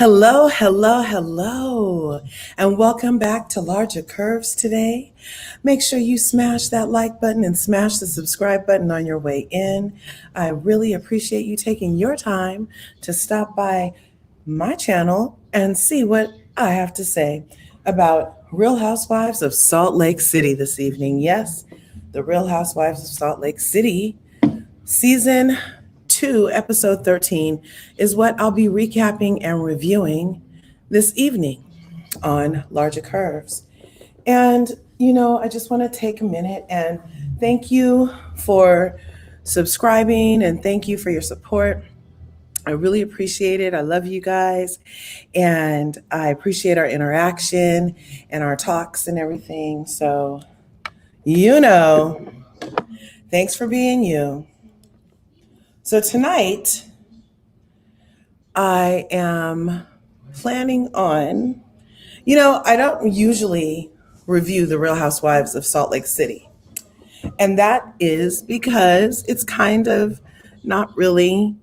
Hello, hello, hello, and welcome back to Larger Curves today. Make sure you smash that like button and smash the subscribe button on your way in. I really appreciate you taking your time to stop by my channel and see what I have to say about Real Housewives of Salt Lake City this evening. Yes, the Real Housewives of Salt Lake City Season 2, Episode 13 is what I'll be recapping and reviewing this evening on Larger Curves. And, I just want to take a minute and thank you for subscribing and thank you for your support. I really appreciate it. I love you guys. And I appreciate our interaction and our talks and everything. So, thanks for being you. So tonight, I am planning on, I don't usually review the Real Housewives of Salt Lake City. And that is because it's kind of not really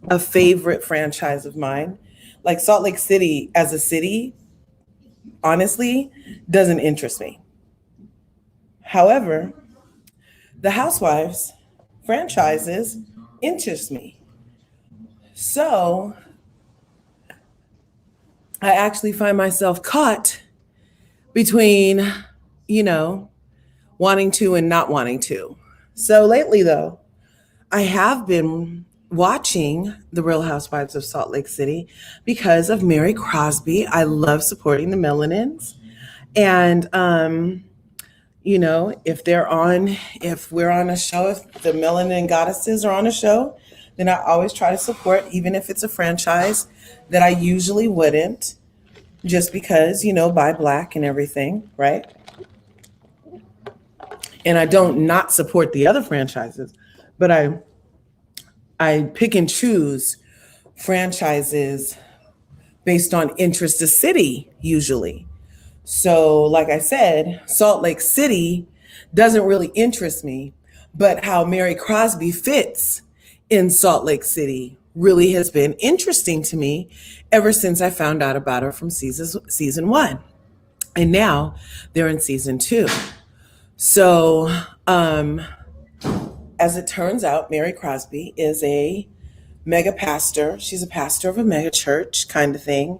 a favorite franchise of mine. Like Salt Lake City as a city, honestly, doesn't interest me. However, the Housewives franchises interest me. So I actually find myself caught between, wanting to and not wanting to. So lately, though, I have been watching The Real Housewives of Salt Lake City because of Mary Crosby. I love supporting the Melanins. And, if we're on a show, if the Melanin Goddesses are on a show, then I always try to support, even if it's a franchise that I usually wouldn't, just because, buy black and everything, right? And I don't not support the other franchises, but I pick and choose franchises based on interest of city, usually. So, like I said, Salt Lake City doesn't really interest me, but how Mary Crosby fits in Salt Lake City really has been interesting to me ever since I found out about her from season 1. And now they're in season 2. So, as it turns out, Mary Crosby is a mega pastor. She's a pastor of a mega church kind of thing.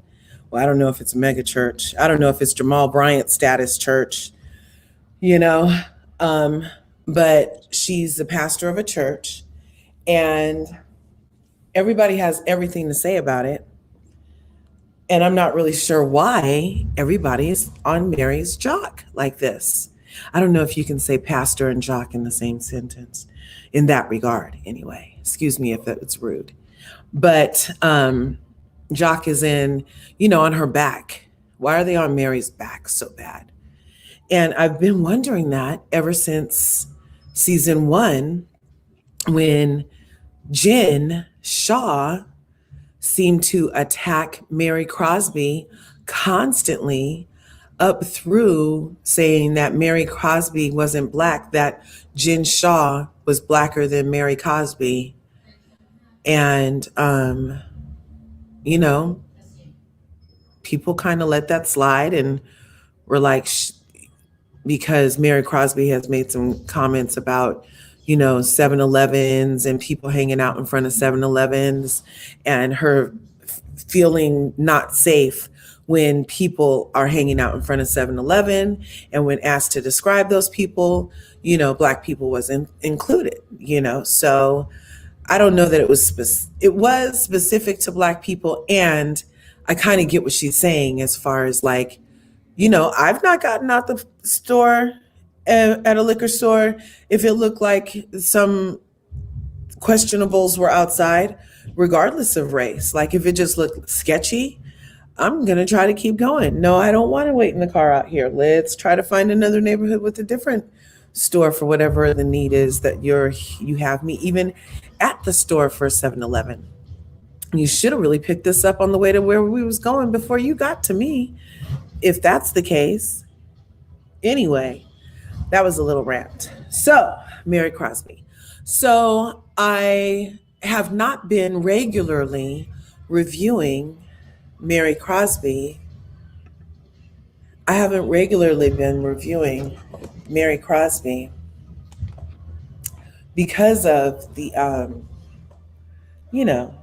Well, I don't know if it's a mega church. I don't know if it's Jamal Bryant status church, but she's the pastor of a church and everybody has everything to say about it. And I'm not really sure why everybody is on Mary's jock like this. I don't know if you can say pastor and jock in the same sentence in that regard anyway. Excuse me if it's rude. But jock is in, on her back. Why are they on Mary's back so bad? And I've been wondering that ever since season 1, when Jen Shaw seemed to attack Mary Crosby constantly, up through saying that Mary Crosby wasn't black, that Jen Shaw was blacker than Mary Crosby. And, people kind of let that slide and were like, because Mary Crosby has made some comments about, 7-Elevens and people hanging out in front of 7-Elevens and her feeling not safe when people are hanging out in front of 7-Eleven. And when asked to describe those people, black people wasn't included, So I don't know that it was specific to black people. And I kind of get what she's saying as far as like, I've not gotten out the store at a liquor store if it looked like some questionables were outside, regardless of race. Like if it just looked sketchy, I'm going to try to keep going. No, I don't want to wait in the car out here. Let's try to find another neighborhood with a different store for whatever the need is that you have me even at the store for 7-Eleven. You should have really picked this up on the way to where we was going before you got to me, if that's the case. Anyway, that was a little rant. So, Mary Crosby. So, I have not been regularly reviewing Mary Crosby, I haven't regularly been reviewing Mary Crosby because of the, you know,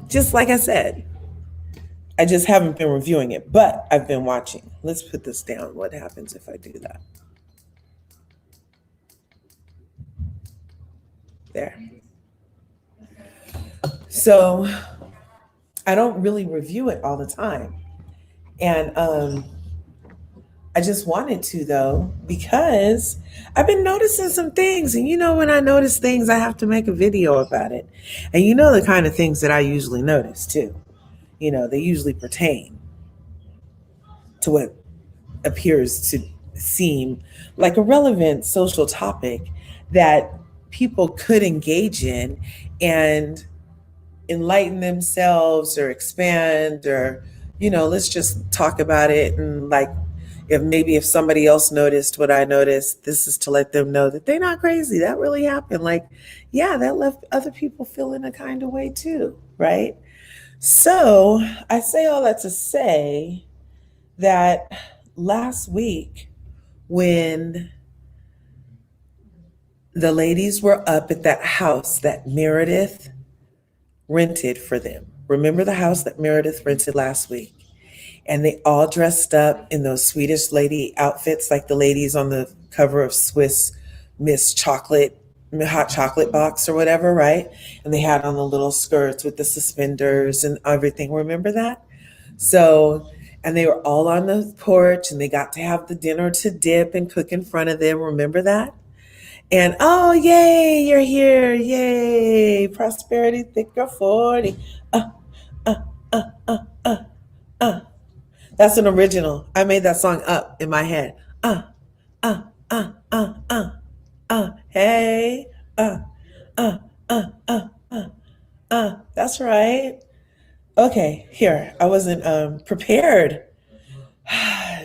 just like I said, I just haven't been reviewing it, but I've been watching. Let's put this down. What happens if I do that? There. So I don't really review it all the time. And I just wanted to, though, because I've been noticing some things. And when I notice things, I have to make a video about it. And the kind of things that I usually notice, too. They usually pertain to what appears to seem like a relevant social topic that people could engage in and enlighten themselves or expand, or let's just talk about it. And like, if somebody else noticed what I noticed, this is to let them know that they're not crazy. That really happened. Like, yeah, that left other people feeling a kind of way too, right? So I say all that to say that last week, when the ladies were up at that house that Meredith rented for them. Remember the house that Meredith rented last week? And they all dressed up in those Swedish lady outfits, like the ladies on the cover of Swiss Miss Chocolate, Hot Chocolate Box or whatever, right? And they had on the little skirts with the suspenders and everything. Remember that? So, and they were all on the porch and they got to have the dinner to dip and cook in front of them. Remember that? And oh, yay, you're here. Yay. Prosperity thicker 40. Uh, uh. That's an original. I made that song up in my head. Uh, hey, that's right. Okay, here. I wasn't prepared.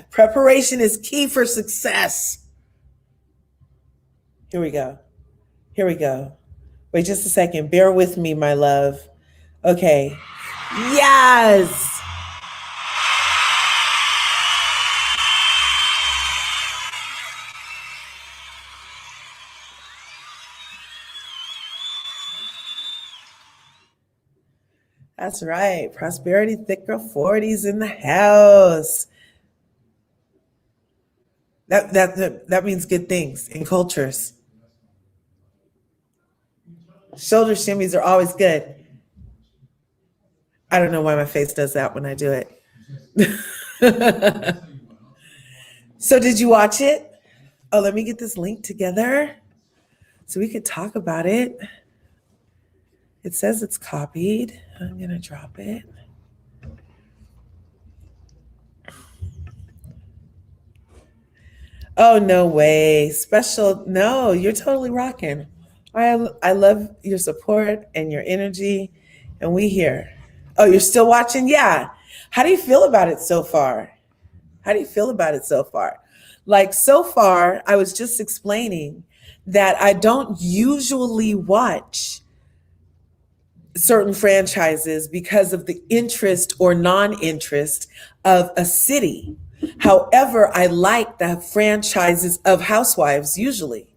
Preparation is key for success. Here we go. Wait just a second. Bear with me, my love. Okay. Yes. That's right. Prosperity thicker 40s in the house. That means good things in cultures. Shoulder shimmies are always good. I don't know why my face does that when I do it. So did you watch it? Oh, let me get this link together so we could talk about it. It says it's copied. I'm going to drop it. Oh, no way. Special. No, you're totally rocking. I love your support and your energy. And we here. Oh, you're still watching? Yeah. How do you feel about it so far? Like, so far, I was just explaining that I don't usually watch certain franchises because of the interest or non-interest of a city. However, I like the franchises of Housewives usually.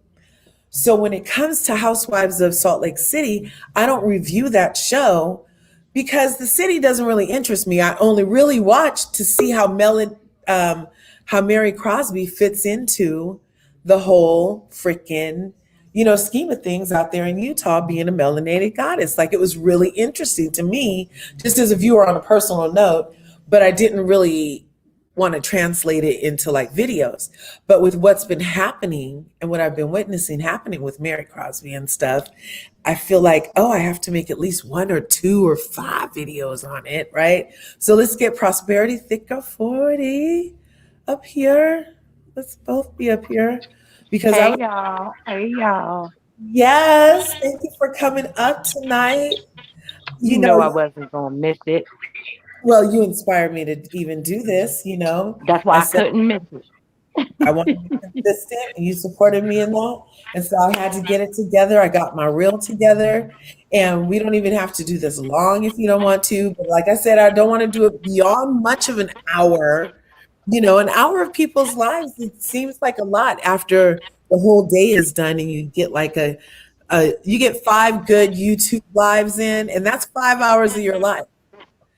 So when it comes to Housewives of Salt Lake City, I don't review that show because the city doesn't really interest me. I only really watch to see how Mary Crosby fits into the whole freaking scheme of things out there in Utah, being a melanated goddess. Like, it was really interesting to me, just as a viewer on a personal note, but I didn't really want to translate it into like videos. But with what's been happening and what I've been witnessing happening with Mary Crosby and stuff, I feel like, oh, I have to make at least 1 or 2 or 5 videos on it, right? So let's get Prosperity Thicker 40 up here. Let's both be up here. Because Hey y'all. Yes, thank you for coming up tonight. You know I wasn't gonna miss it. Well, you inspired me to even do this. That's why I I said, couldn't miss it. I want to be consistent, and you supported me in that. And so I had to get it together. I got my reel together, and we don't even have to do this long if you don't want to. But like I said, I don't want to do it beyond much of an hour. An hour of people's lives, it seems like a lot after the whole day is done, and you get like you get 5 good YouTube lives in, and that's 5 hours of your life.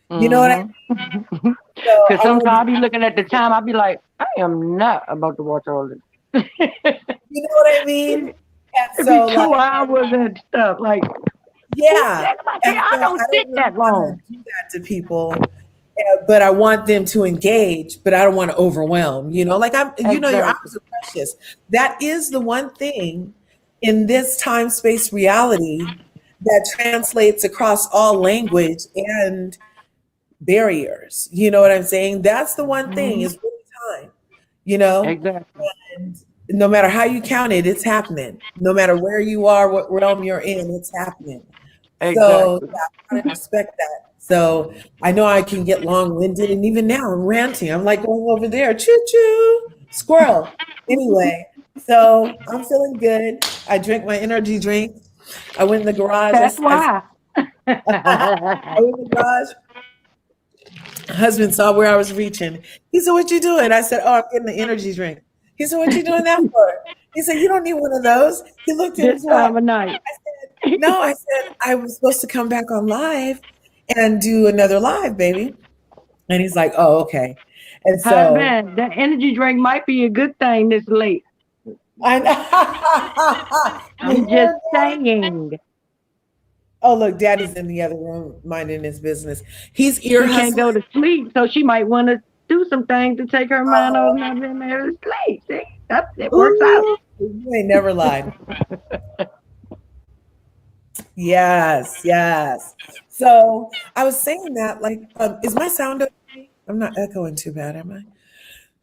You know what I mean? So Because sometimes I'll be looking at the time, I'll be like, I am not about to watch all this. You know what I mean? And so, be 2 hours and stuff. Like, yeah. And I don't sit really that long. Do that to people, but I want them to engage, but I don't want to overwhelm. Like your hours are precious. That is the one thing in this time-space reality that translates across all language and barriers. You know what I'm saying? That's the one thing is really time. Exactly. And no matter how you count it, it's happening. No matter where you are, what realm you're in, it's happening. Exactly. So I respect that. So I know I can get long-winded, and even now I'm ranting. I'm like going over there, choo-choo, squirrel. Anyway, so I'm feeling good. I drank my energy drink. I went in the garage. That's why. I went in the garage. Husband saw where I was reaching. He said, "What you doing?" I said, "Oh, I'm getting the energy drink." He said, "What you doing that for?" He said, "You don't need one of those." He looked at this time of night. I said, "No," I said, "I was supposed to come back on live and do another live, baby." And he's like, "Oh, okay." And so that energy drink might be a good thing this late. I'm just saying. Oh, look, Daddy's in the other room minding his business. He's ear hustling. She can't go to sleep, so she might want to do some things to take her mind off nothing there to sleep. See, it works out. You ain't never lied. Yes. So I was saying that, like, is my sound okay? I'm not echoing too bad, am I?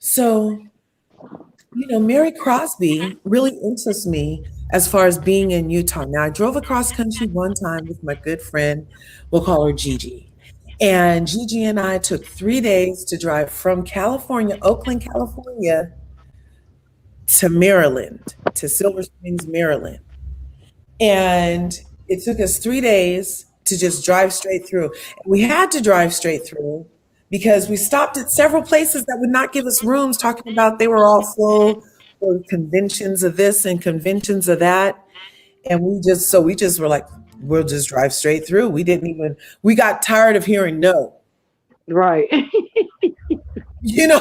So, Mary Crosby really interests me as far as being in Utah. Now, I drove across country one time with my good friend, we'll call her Gigi. And Gigi and I took 3 days to drive from California, Oakland, California, to Maryland, to Silver Springs, Maryland. And it took us 3 days to just drive straight through. And we had to drive straight through because we stopped at several places that would not give us rooms, talking about they were all full for conventions of this and conventions of that. And we just were like, we'll just drive straight through. We got tired of hearing no. Right. You know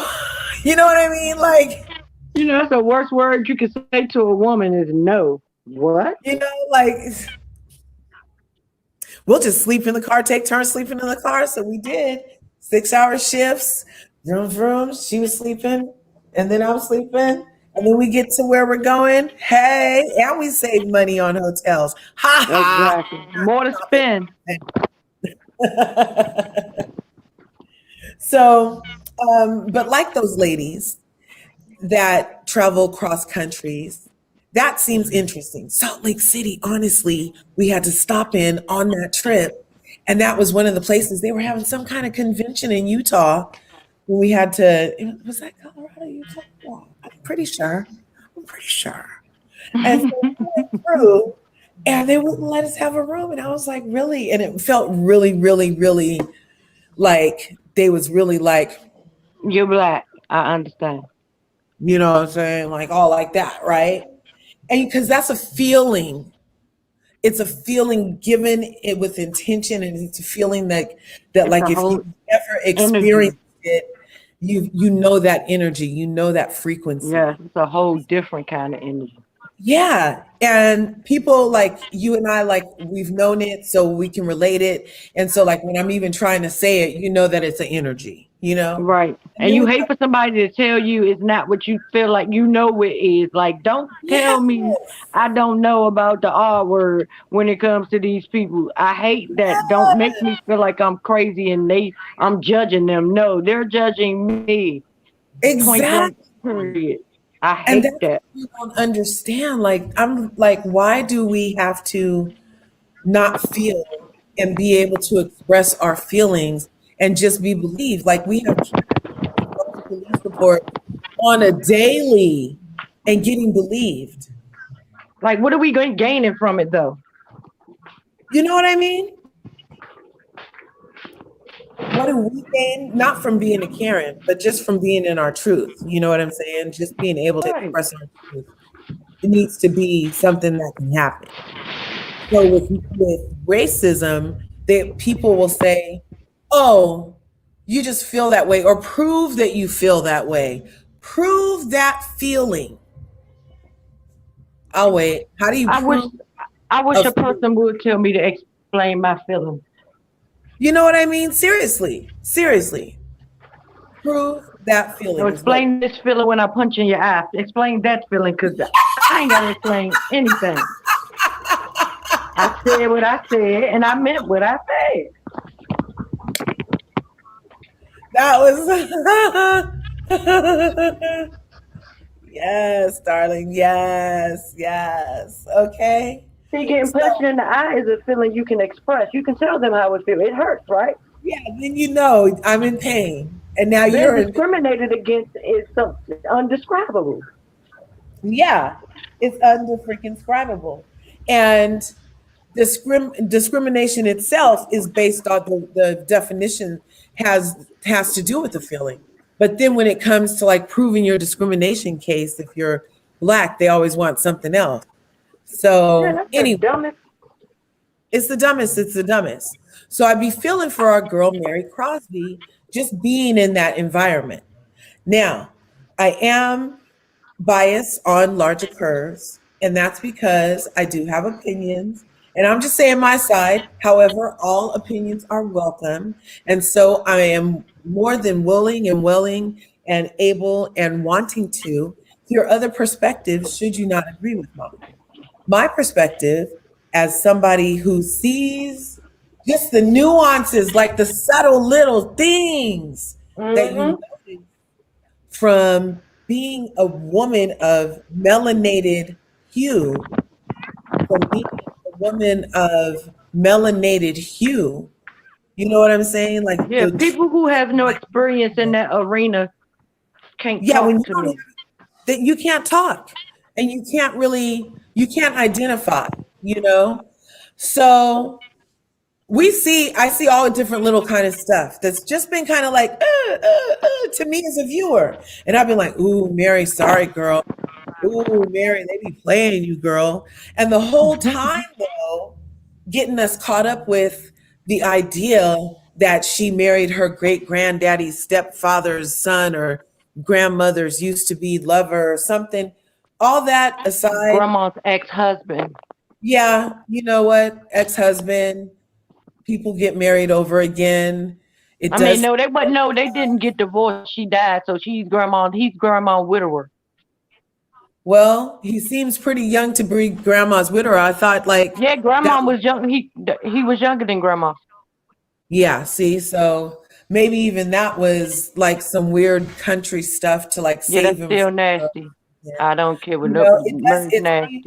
what I mean? Like, that's the worst word you can say to a woman is no. What? Like, we'll just sleep in the car, take turns sleeping in the car. So we did 6-hour shifts, vroom, vroom. She was sleeping, and then I was sleeping. And then we get to where we're going. Hey, and we save money on hotels. Ha ha. Exactly. More to spend. So, but like those ladies that travel cross countries, that seems interesting. Salt Lake City, honestly, we had to stop in on that trip. And that was one of the places they were having some kind of convention in Utah. When we had to, was that Colorado, Utah? Yeah, I'm pretty sure. And so we went through, and they wouldn't let us have a room. And I was like, really? And it felt really, really, really like they was really like, you're Black. I understand. You know what I'm saying? Like all like that, right? And because that's a feeling. It's a feeling given it with intention, and it's a feeling that like if you ever experienced it, you know that energy, you know that frequency. Yeah, it's a whole different kind of energy. Yeah. And people like you and I, like, we've known it, so we can relate it. And so like when I'm even trying to say it, you know that it's an energy, Right. And you hate for somebody to tell you it's not what you feel like it is. Like, don't tell me I don't know about the R word when it comes to these people. I hate that. Yes. Don't make me feel like I'm crazy and I'm judging them. No, they're judging me. Exactly. Period. I hate that. You don't understand. Like, I'm like, why do we have to not feel and be able to express our feelings and just be believed? Like, we have police reports on a daily and getting believed. Like, what are we gaining from it, though? You know what I mean? What do we gain? Not from being a Karen, but just from being in our truth. You know what I'm saying? Just being able to Right. express our truth. It needs to be something that can happen. So with racism, people will say, "Oh, you just feel that way," or prove that you feel that way. Prove that feeling. I'll wait. How do you I wish prove I wish a a feeling? person would tell me to explain my feelings. You know what I mean? Seriously, seriously. Prove that So feeling is what. explain this feeling when I punch in your eye. Explain that feeling, because I ain't gotta explain anything. I said what I said, and I meant what I said. That was yes, darling. Yes, yes. Okay. See, getting So punched in the eye is a feeling you can express. You can tell them how it feels. It hurts, right? yeah, then you know I'm in pain, and now Being you're in. discriminated against is something undescribable. Yeah, it's under freaking describable, and discrimination itself is based on the definition has to do with the feeling. But then when it comes to like proving your discrimination case, if you're black, they always want something else. Yeah, So that's the anyway, dumbest. it's the dumbest. It's the dumbest. So I'd be feeling for our girl, Mary Crosby, just being in that environment. Now, I am biased on larger curves, and that's because I do have opinions. And I'm just saying my side. However, all opinions are welcome. And so I am more than willing and able and wanting to hear other perspectives should you not agree with mine. My perspective, as somebody who sees just the nuances, like the subtle little things that you Mm-hmm. notice from being a woman of melanated hue, from being a woman of melanated hue, you know what I'm saying? Like Yeah, people who have no experience in that arena can't yeah, when talk you to don't me. have that, you can't talk and you can't identify, you know? So I see all the different little kind of stuff that's just been kind of like to me as a viewer. And I've been like, ooh, Mary, sorry, girl. Ooh, Mary, they be playing you, girl. And the whole time, though, getting us caught up with the idea that she married her great granddaddy's stepfather's son or grandmother's used to be lover or something. All that aside, Grandma's ex-husband. yeah, you know what? Ex husband, people get married over again. It I mean, does. no, they didn't get divorced. She died, so he's grandma widower. Well, he seems pretty young to be grandma's widower. I thought like Yeah, that. grandma was young. He was younger than grandma. Yeah, see, so maybe even that was like some weird country stuff to like Yeah, save that's him still from nasty. yeah. I don't care what You no know, marriage nasty.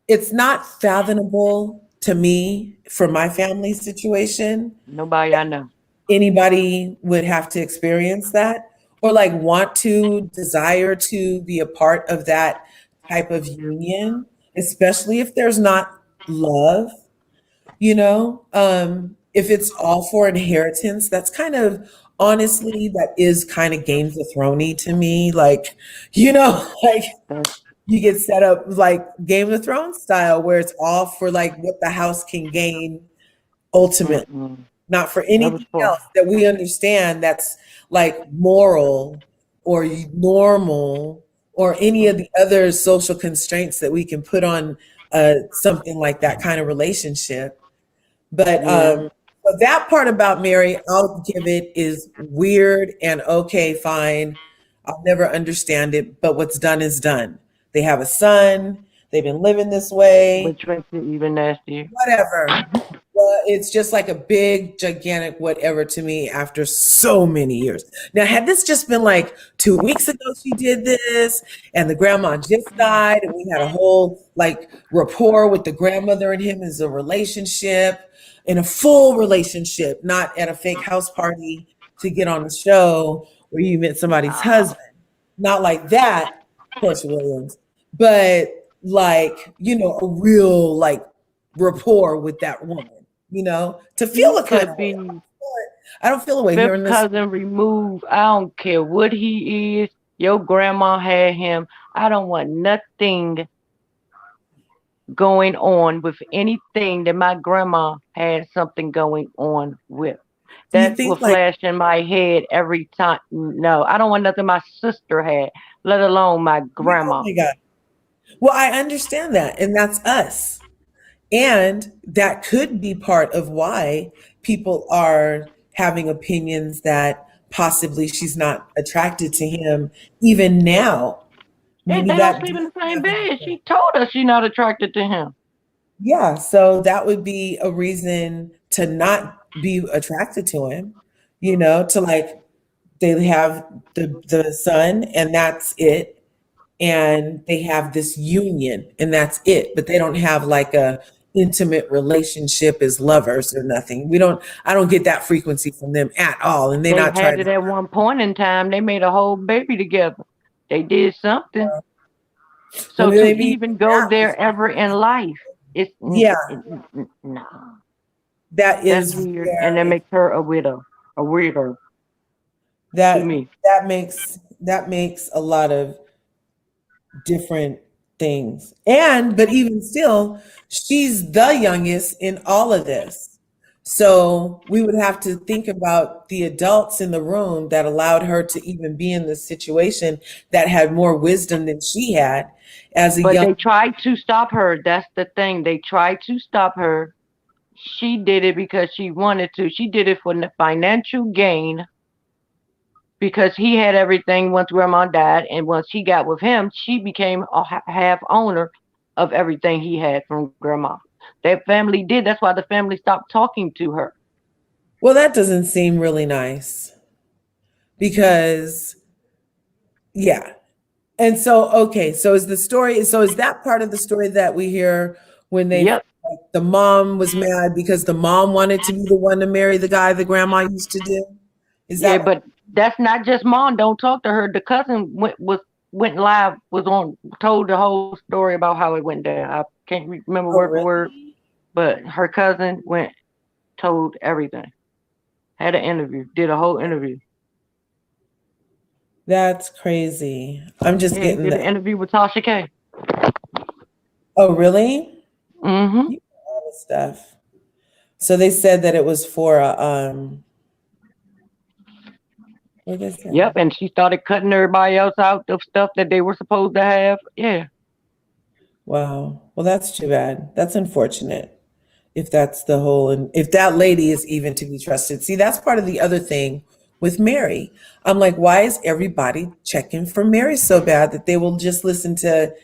it's not fathomable to me for my family situation. Nobody I know. Anybody would have to experience that or like want to desire to be a part of that type of union, especially if there's not love, you know. If it's all for inheritance, that's kind of honestly that is kind of Games of Thrones to me, like, you know, like That's, you get set up like Game of Thrones style where it's all for like what the house can gain ultimately, mm-mm. not for That was anything for. else that we understand that's like moral or normal or any of the other social constraints that we can put on something like that kind of relationship. But Yeah, so that part about Mary, I'll give it is weird and okay, fine. I'll never understand it, but what's done is done. They have a son, they've been living this way, which makes it even nastier. whatever. Well, it's just like a big, gigantic whatever to me after so many years. Now, had this just been like 2 weeks ago, she did this, and the grandma just died, and we had a whole like rapport with the grandmother and him as a relationship, in a full relationship, not at a fake house party to get on the show where you met somebody's husband. not like that, Portia Williams, but like, a real like rapport with that woman, to feel He a kind could of way. be I don't feel a way fifth hearing this. cousin removed. I don't care what he is. Your grandma had him. I don't want nothing going on with anything that my grandma had something going on with. Do you That will think like, flash in my head every time. No, I don't want nothing my sister had, let alone my oh grandma. my God. Well, I understand that. And that's us. And that could be part of why people are having opinions that possibly she's not attracted to him even now. Maybe They don't that sleep does in the same have an bed. effect. She told us she's not attracted to him. Yeah, so that would be a reason to not be attracted to him, to like they have the son and that's it. And they have this union and that's it. But they don't have like a intimate relationship as lovers or nothing. I don't get that frequency from them at all. And they They not had trying it to at one point in time. They made a whole baby together. They did something. well So to maybe even go that there was ever in life, it's yeah, no, that that's is weird, and that very makes her a widow, a weirdo to that me. that makes a lot of different things. But even still, she's the youngest in all of this. So we would have to think about the adults in the room that allowed her to even be in this situation that had more wisdom than she had as a But young. they tried to stop her. That's the thing. They tried to stop her. She did it because she wanted to. She did it for the financial gain because he had everything once grandma died, and once he got with him, she became a half owner of everything he had from grandma. That family did. That's why the family stopped talking to her. Well, that doesn't seem really nice because, yeah. And so, okay, so is that part of the story that we hear when Yep. the mom was mad because the mom wanted to be the one to marry the guy the grandma used to do? Is Yeah, that but that's not just mom. Don't talk to her. The cousin went live, was on, told the whole story about how it went down. I can't remember oh word for word, really? but her cousin went, told everything. Had an interview, did a whole interview. That's crazy. I'm just Yeah, he getting did an the interview with Tasha K. oh really? Mm-hmm. You know all this stuff. So they said that it was for what did they Yep, say? and she started cutting everybody else out of stuff that they were supposed to have. Yeah. Wow. Well, that's too bad. That's unfortunate. If that's the whole, and if that lady is even to be trusted. See, that's part of the other thing with Mary. I'm like, why is everybody checking for Mary so bad that they will just listen to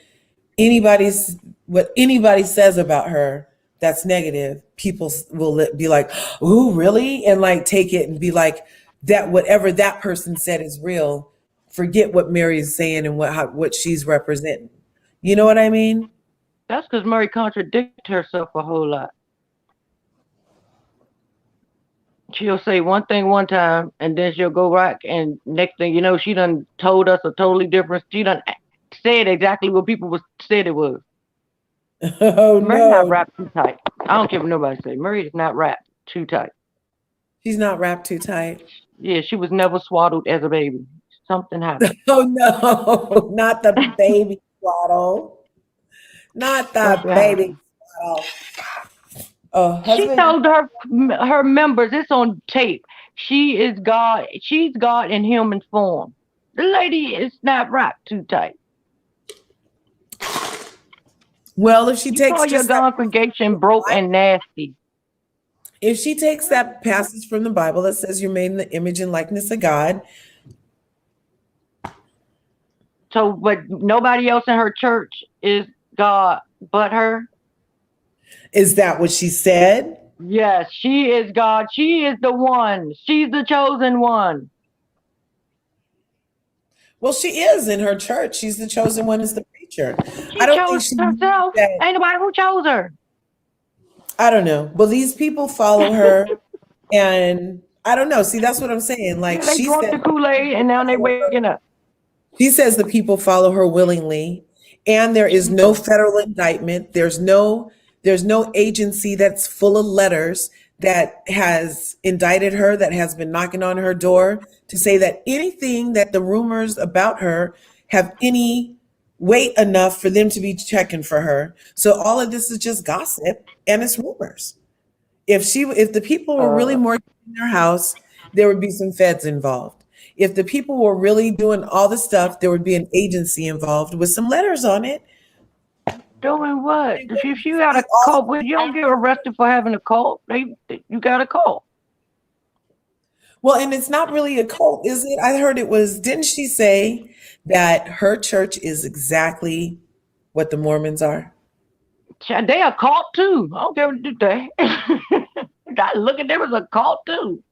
what anybody says about her that's negative? People will be like, "Ooh, really?" and like take it and be like, that whatever that person said is real. Forget what Mary is saying and what she's representing. You know what I mean? That's because Murray contradicted herself a whole lot. She'll say one thing one time, and then she'll go back, and next thing you know, she done told us a totally different. She done said exactly what people was said it was. Oh Murray not no, wrapped too tight. I don't care what nobody say. Murray is not wrapped too tight. she's not wrapped too tight. Yeah, she was never swaddled as a baby. Something happened. Oh no, not the baby swaddle. Not the Something baby happened. swaddle. Oh, She husband. told her members, it's on tape. She is God. She's God in human form. The lady is not wrapped too tight. Well, if she You call takes your just that, congregation broke and nasty. if she takes that passage from the Bible that says you're made in the image and likeness of God, So, but nobody else in her church is God but her. is that what she said? Yes, she is God. She is the one. She's the chosen one. Well, she is in her church. She's the chosen one as the preacher. I She don't think chose she means herself. that. Ain't nobody who chose her. I don't know. Well, these people follow her, and I don't know. See, that's what I'm saying. Like Yeah, they she drunk said, the Kool-Aid and now they follow her. waking up. She says the people follow her willingly, and there is no federal indictment. There's no agency that's full of letters that has indicted her, that has been knocking on her door to say that anything that the rumors about her have any weight enough for them to be checking for her. So all of this is just gossip and it's rumors. If the people were really Uh, mortgaging their house, there would be some feds involved. If the people were really doing all the stuff, there would be an agency involved with some letters on it. doing what? They If wouldn't you got see a all cult, well, you don't get arrested for having a cult. You got a cult. well, and it's not really a cult, is it? I heard it was, didn't she say that her church is exactly what the Mormons are? They a cult too. I don't care what they. I look at them as a cult too.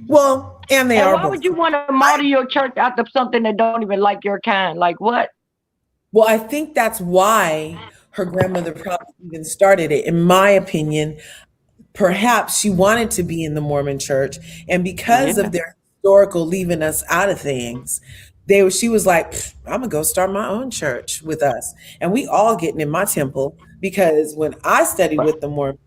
Well, and they And are why both. would you want to model your church after something that don't even like your kind? Like what? Well, I think that's why her grandmother probably even started it. In my opinion, perhaps she wanted to be in the Mormon church, and because Yeah. of their historical leaving us out of things, she was like, I'm gonna go start my own church with us. And we all getting in my temple because when I studied But with the Mormons,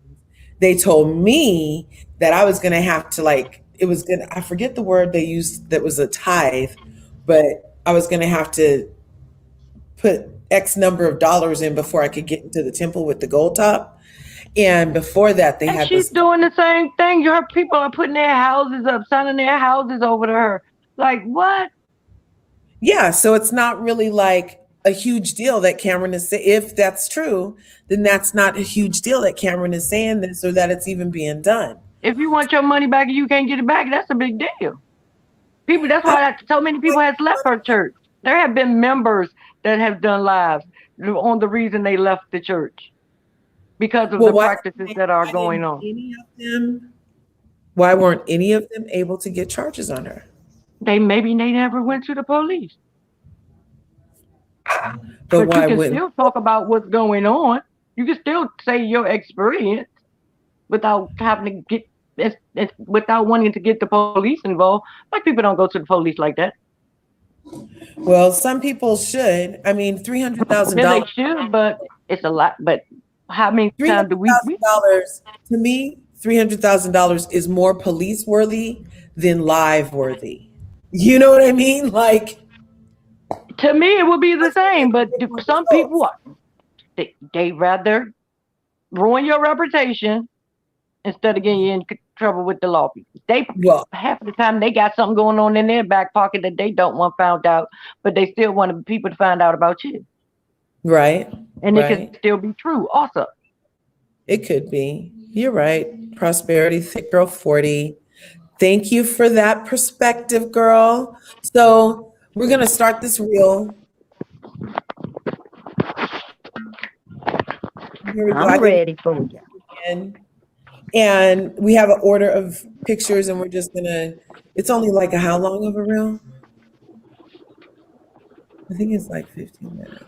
they told me that I was gonna have to like it was gonna I forget the word they used that was a tithe, but I was gonna have to put X number of dollars in before I could get into the temple with the gold top. And before that, they and had she's this. doing the same thing. You heard people are putting their houses up, signing their houses over to her. Like what? Yeah, so it's not really like a huge deal that Cameron is saying. If that's true, then that's not a huge deal that Cameron is saying this or that it's even being done. If you want your money back and you can't get it back, that's a big deal. People. That's I, why so many people has left her church. There have been members that have done lives on the reason they left the church because of well, the practices that are why going didn't on. any of them? Why weren't any of them able to get charges on her? They never went to the police. But But you why can wouldn't? still talk about what's going on. You can still say your experience without having to without wanting to get the police involved. Like people don't go to the police like that. Well, some people should. I mean, three hundred thousand Yeah, they dollars. should, but it's a lot. But how many Three times hundred do thousand dollars to me. $300,000 is more police worthy than live worthy. You know what I mean? Like, to me it would be the let's same. But get some results. people they rather ruin your reputation instead of getting you in trouble with the law. They Well, half of the time they got something going on in their back pocket that they don't want found out, but they still want people to find out about you, right, and it can right. still be true. Also, It could be. You're right. Prosperity, thick girl 40. Thank you for that perspective, girl. So we're gonna start this reel. Here we go. I I'm think ready for you. again. And we have an order of pictures, and we're just gonna. It's only like a how long of a reel? I think it's like 15 minutes.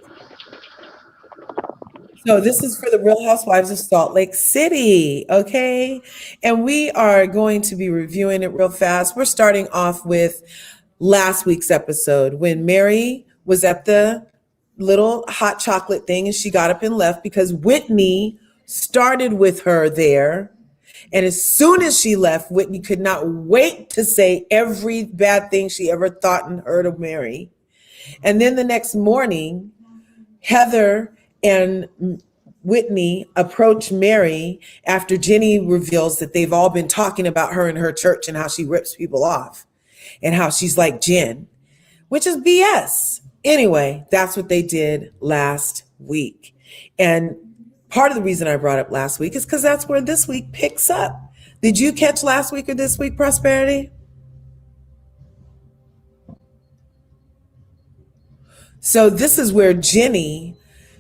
So this is for the Real Housewives of Salt Lake City, okay? And we are going to be reviewing it real fast. We're starting off with last week's episode when Mary was at the little hot chocolate thing and she got up and left because Whitney started with her there. And as soon as she left, Whitney could not wait to say every bad thing she ever thought and heard of Mary. And then the next morning, Heather and Whitney approach Mary after Jenni reveals that they've all been talking about her and her church and how she rips people off and how she's like Jen, which is BS. Anyway, that's what they did last week. And part of the reason I brought up last week is because that's where this week picks up. Did you catch last week or this week, Prosperity? So this is where Jenni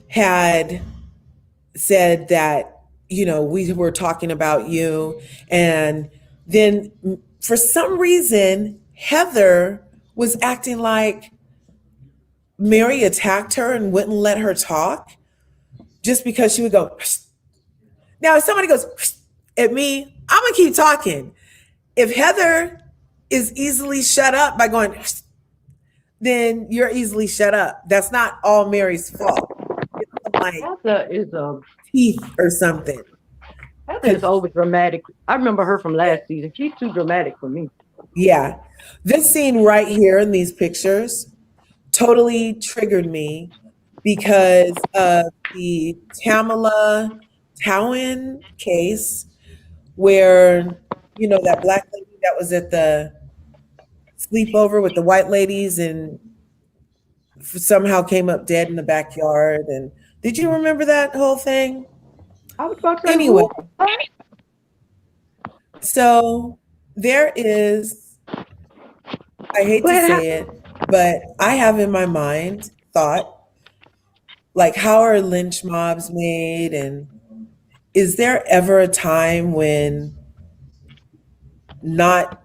had said that, we were talking about you. And then for some reason, Heather was acting like Mary attacked her and wouldn't let her talk just because she would go. Now, if somebody goes at me, I'm going to keep talking. If Heather is easily shut up by going, then you're easily shut up. That's not all Mary's fault. It's some, like Heather is a teeth or something. Heather is 'Cause over dramatic. I remember her from last season. She's too dramatic for me. yeah, this scene right here in these pictures totally triggered me because of the Tamala Towan case where, that black lady that was at the sleepover with the white ladies and somehow came up dead in the backyard. And did you remember that whole thing? I was about to say, Anyway, who? so there is, I hate to What say happened? it, but I have in my mind thought, like, how are lynch mobs made? And is there ever a time when not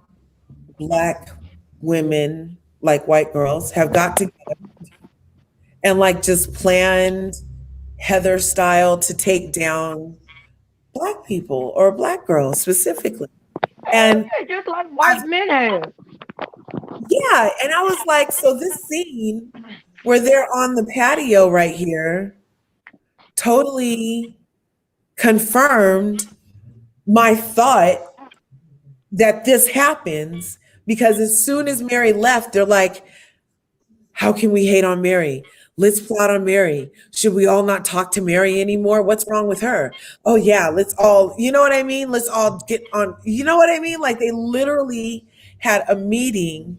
black women, like white girls, have got together and like just planned Heather style to take down black people or black girls specifically? And Yeah, just like I, white men have. yeah, and I was like, so this scene where they're on the patio right here totally confirmed my thought that this happens, because as soon as Mary left, they're like, how can we hate on Mary? Let's plot on Mary. Should we all not talk to Mary anymore? What's wrong with her? Oh yeah, let's all, you know what I mean? Let's all get on, you know what I mean? Like they literally had a meeting,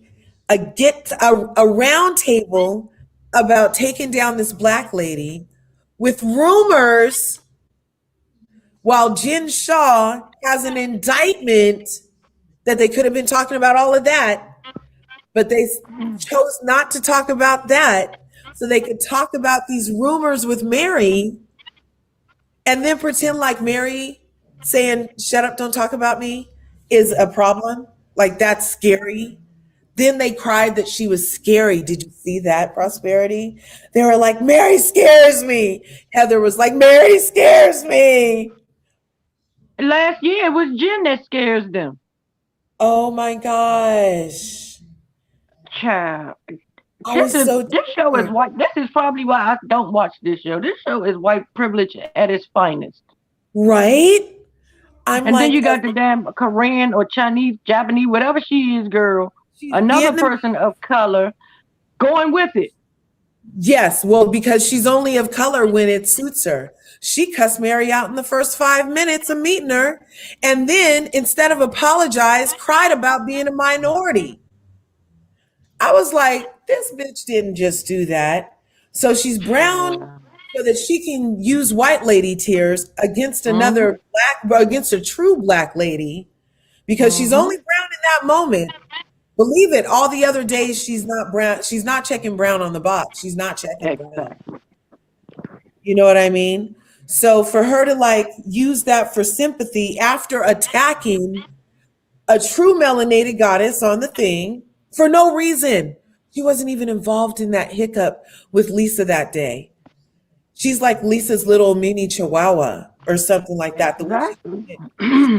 a round table about taking down this black lady with rumors, while Jen Shaw has an indictment that they could have been talking about all of that, but they chose not to talk about that so they could talk about these rumors with Mary and then pretend like Mary saying, shut up, don't talk about me is a problem. Like that's scary. Then they cried that she was scary. Did you see that, Prosperity? They were like, Mary scares me. Heather was like, Mary scares me. Last year it was Jen that scares them. Oh my gosh. Child. I was so This show is tired. white. This is probably why I don't watch this show. This show is white privilege at its finest. Right? I'm And then like, you got the damn Korean or Chinese, Japanese, whatever she is, girl. she's Another Vietnamese. person of color going with it. Yes, well, because she's only of color when it suits her. She cussed Mary out in the first 5 minutes of meeting her, and then instead of apologize, cried about being a minority. I was like, this bitch didn't just do that. So she's brown Yeah. so that she can use white lady tears against Mm-hmm. another black, against a true black lady, because she's Mm-hmm. only brown in that moment. Believe it, all the other days she's not brown. She's not checking brown on the box. She's not checking brown. Exactly. You know what I mean? So for her to like use that for sympathy after attacking a true melanated goddess on the thing for no reason. She wasn't even involved in that hiccup with Lisa that day. She's like Lisa's little mini chihuahua or something like that. The way she Exactly.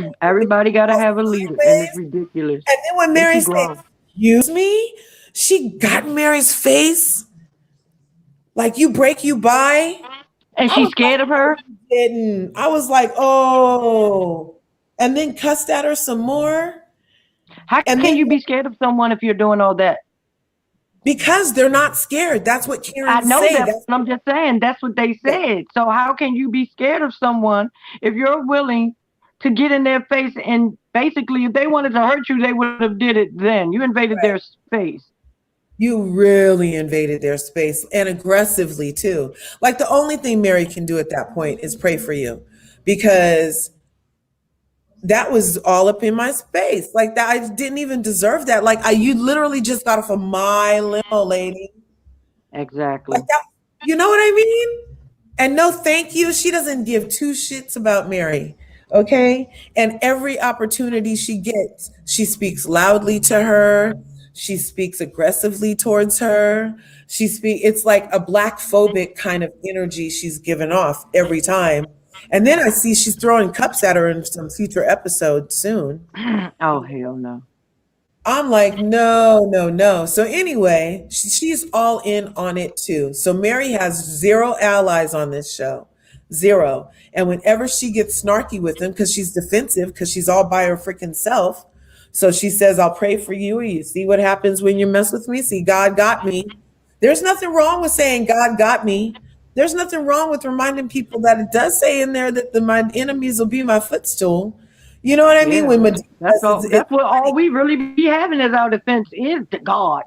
was Everybody got to all have a leader, and it's sideways. ridiculous. And then when They Mary too said, grown. excuse me, she got in Mary's face like you break you by. And I she's was like, scared of no, her. you didn't. I was like, oh. And then cussed at her some more. How And can then you be scared of someone if you're doing all that? because they're not scared. That's what I Karens know say. that, That's but I'm just saying that's what they yeah, said. So how can you be scared of someone if you're willing to get in their face and basically if they wanted to hurt you, they would have did it then. You invaded right. their space. You really invaded their space and aggressively too. Like the only thing Mary can do at that point is pray for you, because that was all up in my space. Like that, I didn't even deserve that. Like you literally just got off of my limo, lady. Like Exactly. that, you know what I mean? And no, thank you. She doesn't give two shits about Mary. Okay. And every opportunity she gets, she speaks loudly to her. She speaks aggressively towards her. It's like a black phobic kind of energy she's given off every time. And then I see she's throwing cups at her in some future episode soon. Oh hell no. I'm like, no, no, no. So anyway, she's all in on it too. So Mary has zero allies on this show, zero. And whenever she gets snarky with them, because she's defensive, because she's all by her freaking self. So she says, I'll pray for you. You see what happens when you mess with me? See, God got me. There's nothing wrong with saying God got me. There's nothing wrong with reminding people that it does say in there that my enemies will be my footstool. You know what I mean? Yeah, When Medea that's says all. it's That's what all funny, we really be having as our defense is the God.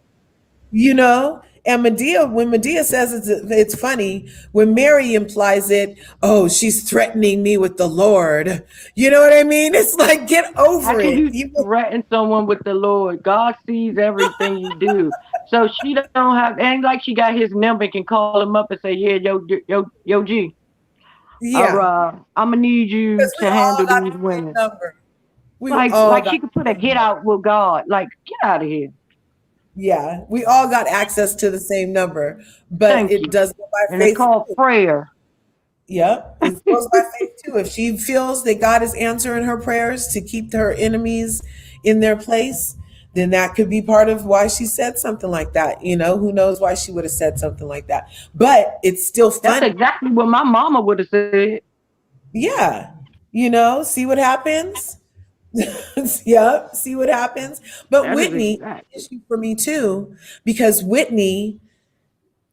you know? And Medea, when Medea says it's funny, when Mary implies it, oh, she's threatening me with the Lord. You know what I mean? It's like, get How over can it. you threaten someone with the Lord? God sees everything you do. So she don't have, ain't like she got his number and can call him up and say, yeah, yo, G, Yeah, I'm gonna need you because we to all handle got these the same women. number. We all Like got she could the put a same get number. out with God. Like, get out of here. Yeah, we all got access to the same number, but Thank it you. does go by And it's faith called too. prayer. Yep, it goes by faith too. If she feels that God is answering her prayers to keep her enemies in their place, then that could be part of why she said something like that. You know, who knows why she would have said something like that. But it's still That's funny. exactly what my mama would have said. Yeah. You know, see what happens? Yep, see what happens. But That is Whitney, exactly. issue for me too, because Whitney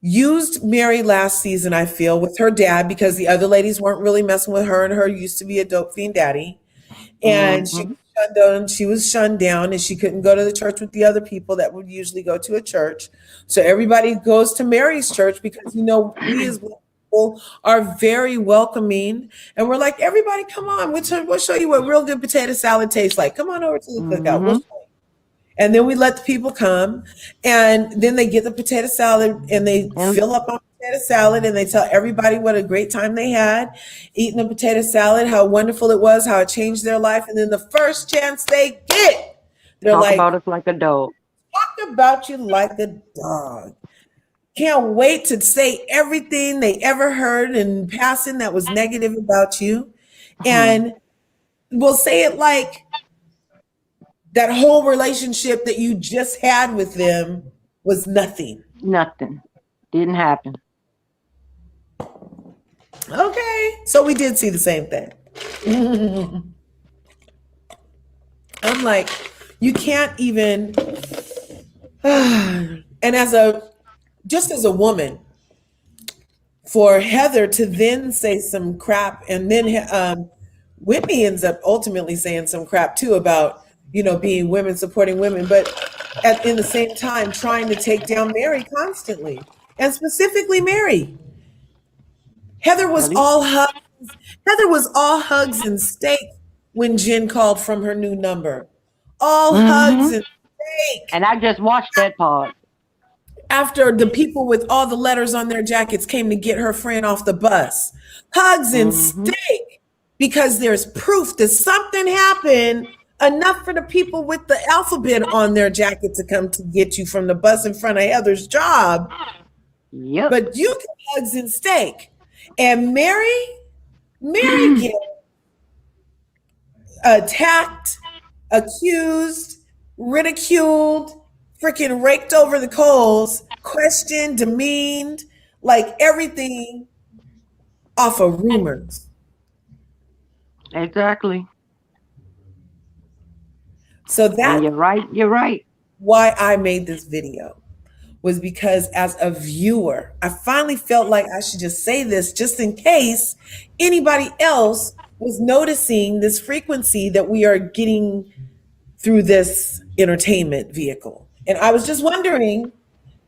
used Mary last season, I feel, with her dad because the other ladies weren't really messing with her and her used to be a dope fiend daddy. And Hmm. she was shunned down and she couldn't go to the church with the other people that would usually go to a church. So everybody goes to Mary's church because we as black people are very welcoming and we're like, everybody come on, we'll show you what real good potato salad tastes like. Come on over to the cookout. We'll Hmm. show you. And then we let the people come, and then they get the potato salad and they And fill up on potato salad and they tell everybody what a great time they had eating the potato salad, how wonderful it was, how it changed their life. And then the first chance they get, they're talk like, about us like a dog. talk about you like a dog. Can't wait to say everything they ever heard in passing that was negative about you. Hmm. And we'll say it like that whole relationship that you just had with them was nothing. Nothing. Didn't happen. Okay. So we did see the same thing. I'm like, you can't even, and just as a woman, for Heather to then say some crap, and then Whitney ends up ultimately saying some crap too about, being women supporting women, but in the same time trying to take down Mary constantly, and specifically Mary. Heather was Really? all hugs. Heather was all hugs and steak when Jen called from her new number. All hugs Hmm. and steak. And I just watched that part. After the people with all the letters on their jackets came to get her friend off the bus. Hugs and Hmm. steak. Because there's proof that something happened enough for the people with the alphabet on their jacket to come to get you from the bus in front of Heather's job. Yep. But you get hugs and steak. And Mary gets attacked, accused, ridiculed, freaking raked over the coals, questioned, demeaned, like everything off of rumors. Exactly. So And that's you're right. You're right. why I made this video, was because as a viewer, I finally felt like I should just say this just in case anybody else was noticing this frequency that we are getting through this entertainment vehicle. And I was just wondering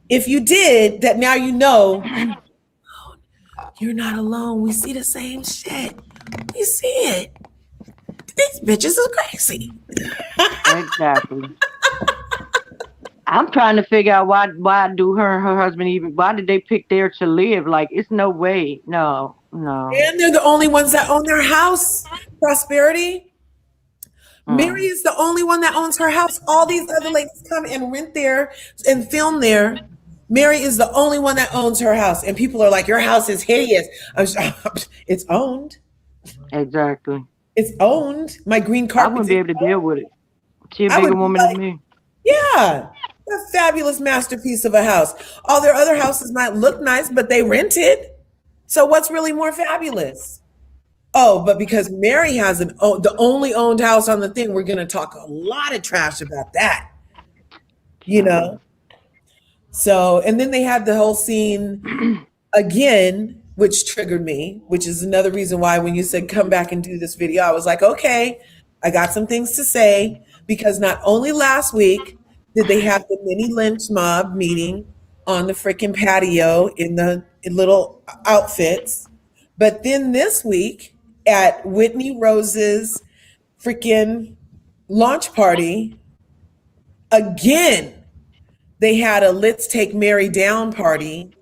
if you did, that now you know you're not alone. We see the same shit. We see it. These bitches are crazy. Exactly. I'm trying to figure out why do her and her husband even why did they pick there to live? Like it's no way. No, no. And they're the only ones that own their house. Prosperity. Mary Mm. is the only one that owns her house. All these other ladies come and rent there and film there. Mary is the only one that owns her house. And people are like, your house is hideous. It's owned. Exactly. It's owned. My green I carpet's wouldn't be able to deal with it. She a I bigger would be woman than like, me. Yeah. A fabulous masterpiece of a house. All their other houses might look nice, but they rented. So what's really more fabulous? Oh, but because Mary has the only owned house on the thing, we're going to talk a lot of trash about that, you know? So, and then they had the whole scene again, which triggered me, which is another reason why when you said come back and do this video, I was like, okay, I got some things to say because not only last week did they have the mini lynch mob meeting on the freaking patio in little outfits, but then this week at Whitney Rose's freaking launch party, again, they had a let's take Mary down party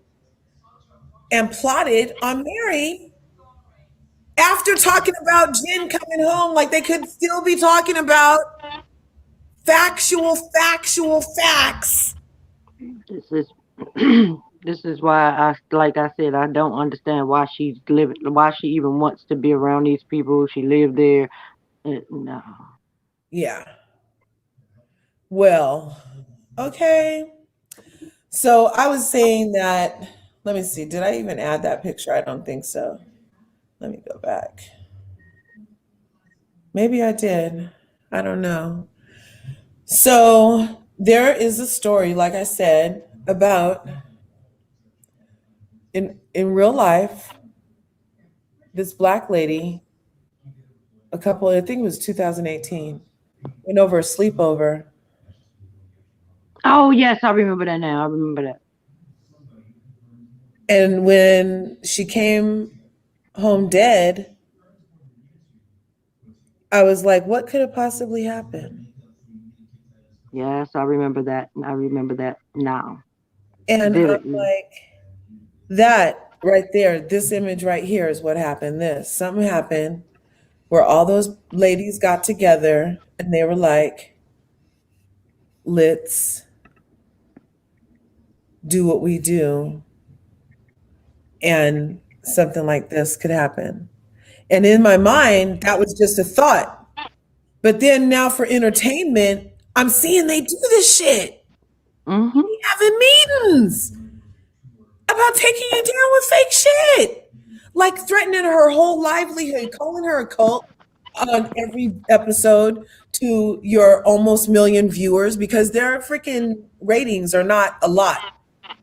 and plotted on Mary after talking about Jen coming home. Like they could still be talking about factual facts. This is this is why like I said, I don't understand why she's living, why she even wants to be around these people. She lived there. No. Yeah. Well, okay. So I was saying that, let me see, did I even add that picture? I don't think so. Let me go back. Maybe I did. I don't know. So there is a story, like I said, about in real life, this black lady, I think it was 2018, went over a sleepover. Oh yes, I remember that now. I remember that. And when she came home dead, I was like, what could have possibly happened? Yes, I remember that. I remember that now. And I'm Vividly. like, that right there, this image right here is what happened. Something happened where all those ladies got together and they were like, let's do what we do. And something like this could happen. And in my mind, that was just a thought. But then now for entertainment, I'm seeing they do this shit. Mm-hmm. Having meetings about taking you down with fake shit. Like threatening her whole livelihood, calling her a cult on every episode to your almost million viewers because their freaking ratings are not a lot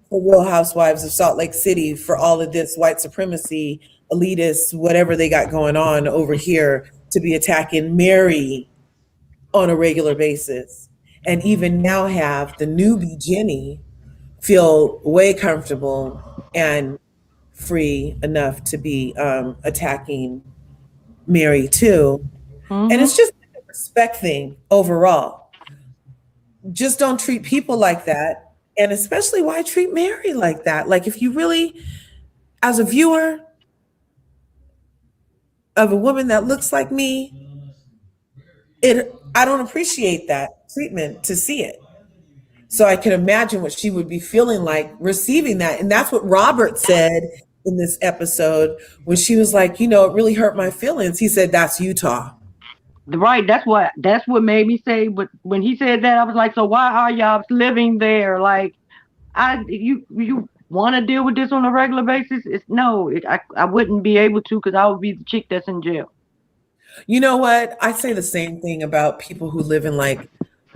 for Real Housewives of Salt Lake City for all of this white supremacy, elitists, whatever they got going on over here to be attacking Mary on a regular basis. And even now have the newbie Jenni feel way comfortable and free enough to be attacking Mary too. And Mm-hmm. it's just a respect thing overall. Just don't treat people like that. And especially why treat Mary like that? Like if you really, as a viewer of a woman that looks like me, I don't appreciate that treatment to see it. So I can imagine what she would be feeling like receiving that. And that's what Robert said in this episode when she was like, it really hurt my feelings. He said, that's Utah. Right. That's what made me say. But when he said that, I was like, so why are y'all living there? Like, you want to deal with this on a regular basis? It's no. I wouldn't be able to because I would be the chick that's in jail. You know what? I say the same thing about people who live in, like,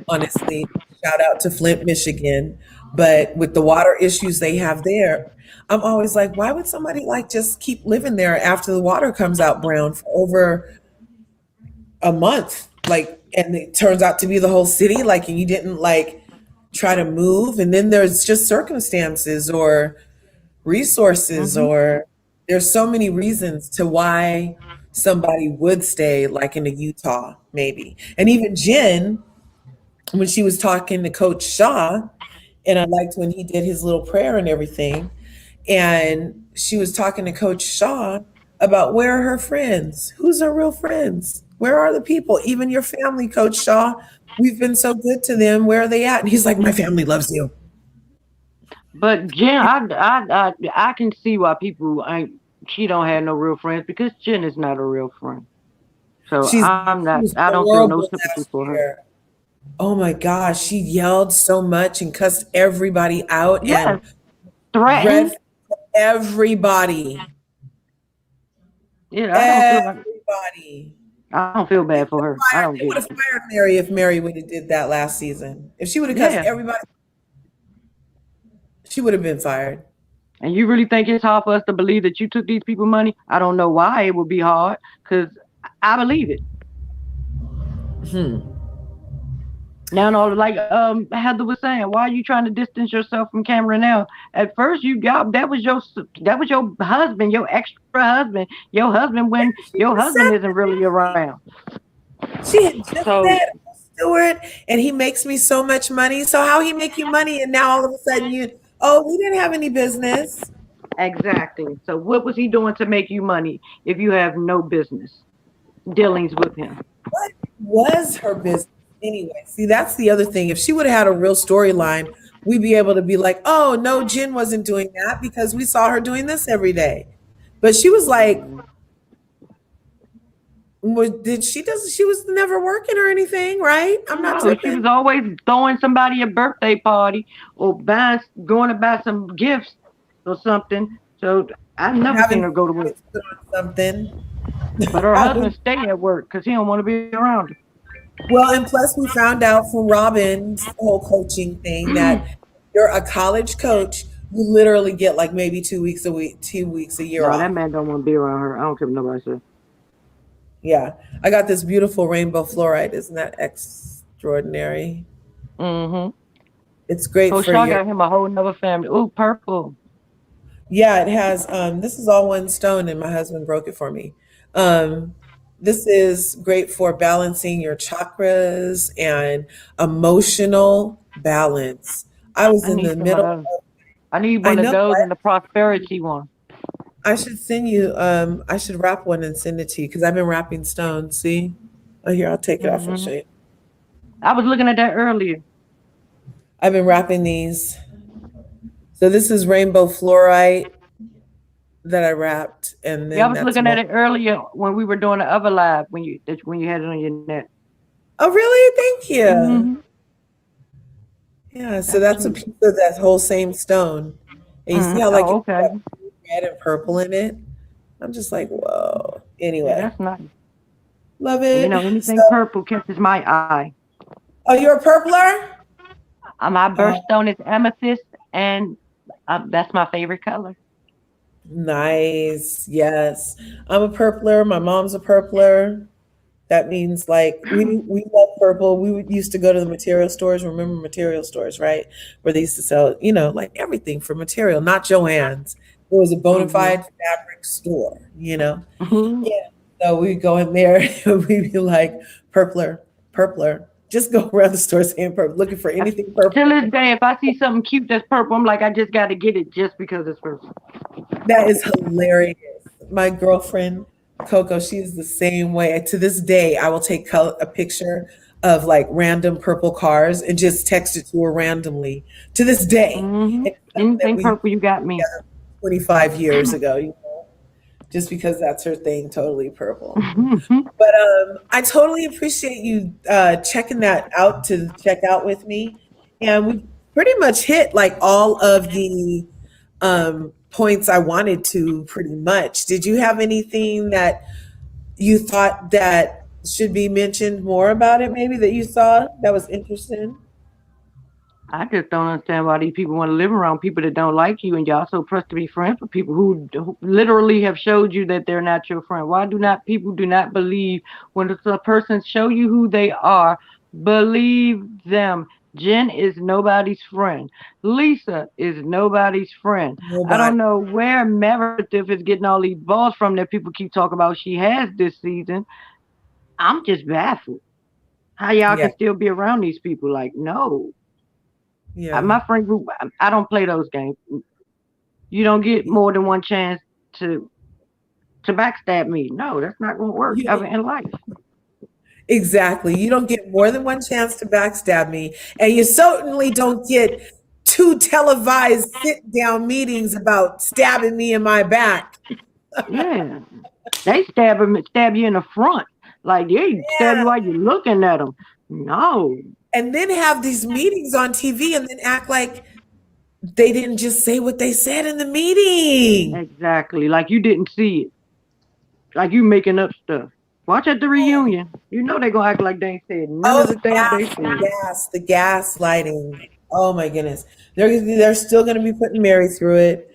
honestly, shout out to Flint, Michigan. But with the water issues they have there, I'm always like, why would somebody like just keep living there after the water comes out brown for over a month? Like, and it turns out to be the whole city, like, and you didn't like try to move. And then there's just circumstances or resources, Mm-hmm. or there's so many reasons to why somebody would stay, like in a Utah, maybe. And even Jen, when she was talking to Coach Shaw, and I liked when he did his little prayer and everything, and she was talking to Coach Shaw about where are her friends? Who's her real friends? Where are the people? Even your family, Coach Shaw. We've been so good to them. Where are they at? And he's like, my family loves you. But Jen, I can see why people ain't. She don't have no real friends because Jen is not a real friend. So She's I'm not. she was I don't feel no horrible sympathy last for her. year. Oh my gosh, she yelled so much and cussed everybody out Yes, and red threatened. everybody. Yeah, I don't feel like Everybody. I don't feel bad for her. I don't They get would it. have fired Mary if Mary would have did that last season. If she would have cussed Yeah. everybody, she would have been fired. And you really think it's hard for us to believe that you took these people money? I don't know why it would be hard, because I believe it. Hmm. Now, no, like Heather was saying, why are you trying to distance yourself from Cameron now? At first, you got that was your husband, your extra husband, your husband when She your just husband said isn't really around. she had just So said Stewart, and he makes me so much money. So how he make you money, and now all of a sudden we didn't have any business. exactly. So what was he doing to make you money if you have no business dealings with him? What was her business anyway? See, that's the other thing. If she would have had a real storyline, we'd be able to be like, oh no, Jen wasn't doing that because we saw her doing this every day. But she was like, she was never working or anything, right? I'm not No, she tripping. was always throwing somebody a birthday party or going to buy some gifts or something. So I've Or never seen having her go to work. kids put on something. But her I was husband stay at work because he don't want to be around Well, and plus we found out from Robin's whole coaching thing her. that you're a college coach, you literally get like maybe 2 weeks a week, 2 weeks a year No, that off. man don't want to be around her. I don't care what nobody says. Yeah. I got this beautiful rainbow fluoride. Isn't that extraordinary? Mm-hmm. It's great Coach for Shaw your got him a whole nother family. Ooh, purple. Yeah, it has this is all one stone and my husband broke it for me. Um this is great for balancing your chakras and emotional balance. I was I in need the some of middle those. I need I one of know, those and right? the prosperity one. I should send you I should wrap one and send it to you because I've been wrapping stones. See? Oh here, I'll take it off and Mm-hmm. show you. I was looking at that earlier. I've been wrapping these. So this is rainbow fluorite that I wrapped and Yeah, I then was that's looking at it earlier when we were doing the other live when you had it on your net. Oh really? Thank you. Mm-hmm. Yeah, so That's that's a cute. piece of that whole same stone. And you see Mm-hmm. how like Oh, it's okay. got red and purple in it? I'm just like, whoa. Yeah, Anyway, that's nice. love And you it. know, So, anything purple catches my eye. oh, you're a purpler? My Oh, birthstone is amethyst, and that's my favorite color. nice. Yes. I'm a purpler. My mom's a purpler. That means like we love purple. Used to go to the material stores. Remember material stores, right? Where they used to sell, like everything for material, not Joann's. It was a bona Mm-hmm. fide fabric store. Mm-hmm. Yeah. So we'd go in there and we'd be like, purpler, purpler. Just go around the store saying purple, looking for anything Till purple. this day, if I see something cute that's purple, I'm like, I just got to get it just because it's purple. That is hilarious. My girlfriend, Coco, she's the same way. To this day, I will take a picture of like random purple cars and just text it to her randomly to this day. Mm-hmm. And it's something that Anything we did purple, you got me. together 25 years ago, just because that's her thing, totally purple. But I totally appreciate you checking that out to check out with me. And we pretty much hit like all of the points I wanted to pretty much. Did you have anything that you thought that should be mentioned more about it, maybe that you saw that was interesting? I just don't understand why these people want to live around people that don't like you, and y'all so pressed to be friends with people who literally have showed you that they're not your friend. Why do not people do not believe when a person show you who they are? Believe them. Jen is nobody's friend. Lisa is nobody's friend. I Nobody. don't know where Meredith is getting all these balls from that people keep talking about she has this season. I'm just baffled. How y'all Yeah. can still be around these people? Like, no. Yeah. My friend group, I don't play those games. You don't get more than one chance to backstab me. No, that's not going to work You ever in life. Exactly. You don't get more than one chance to backstab me. And you certainly don't get two televised sit down meetings about stabbing me in my back. Yeah, they stab you in the front. Like they stab you Yeah. while you're looking at them. No. and then have these meetings on TV and then act like they didn't just say what they said in the meeting. Exactly. Like you didn't see it. Like you making up stuff. Watch at the reunion. You know they gonna act like they ain't said none Oh, of the things they said. the gaslighting. Oh my goodness. They're still going to be putting Mary through it.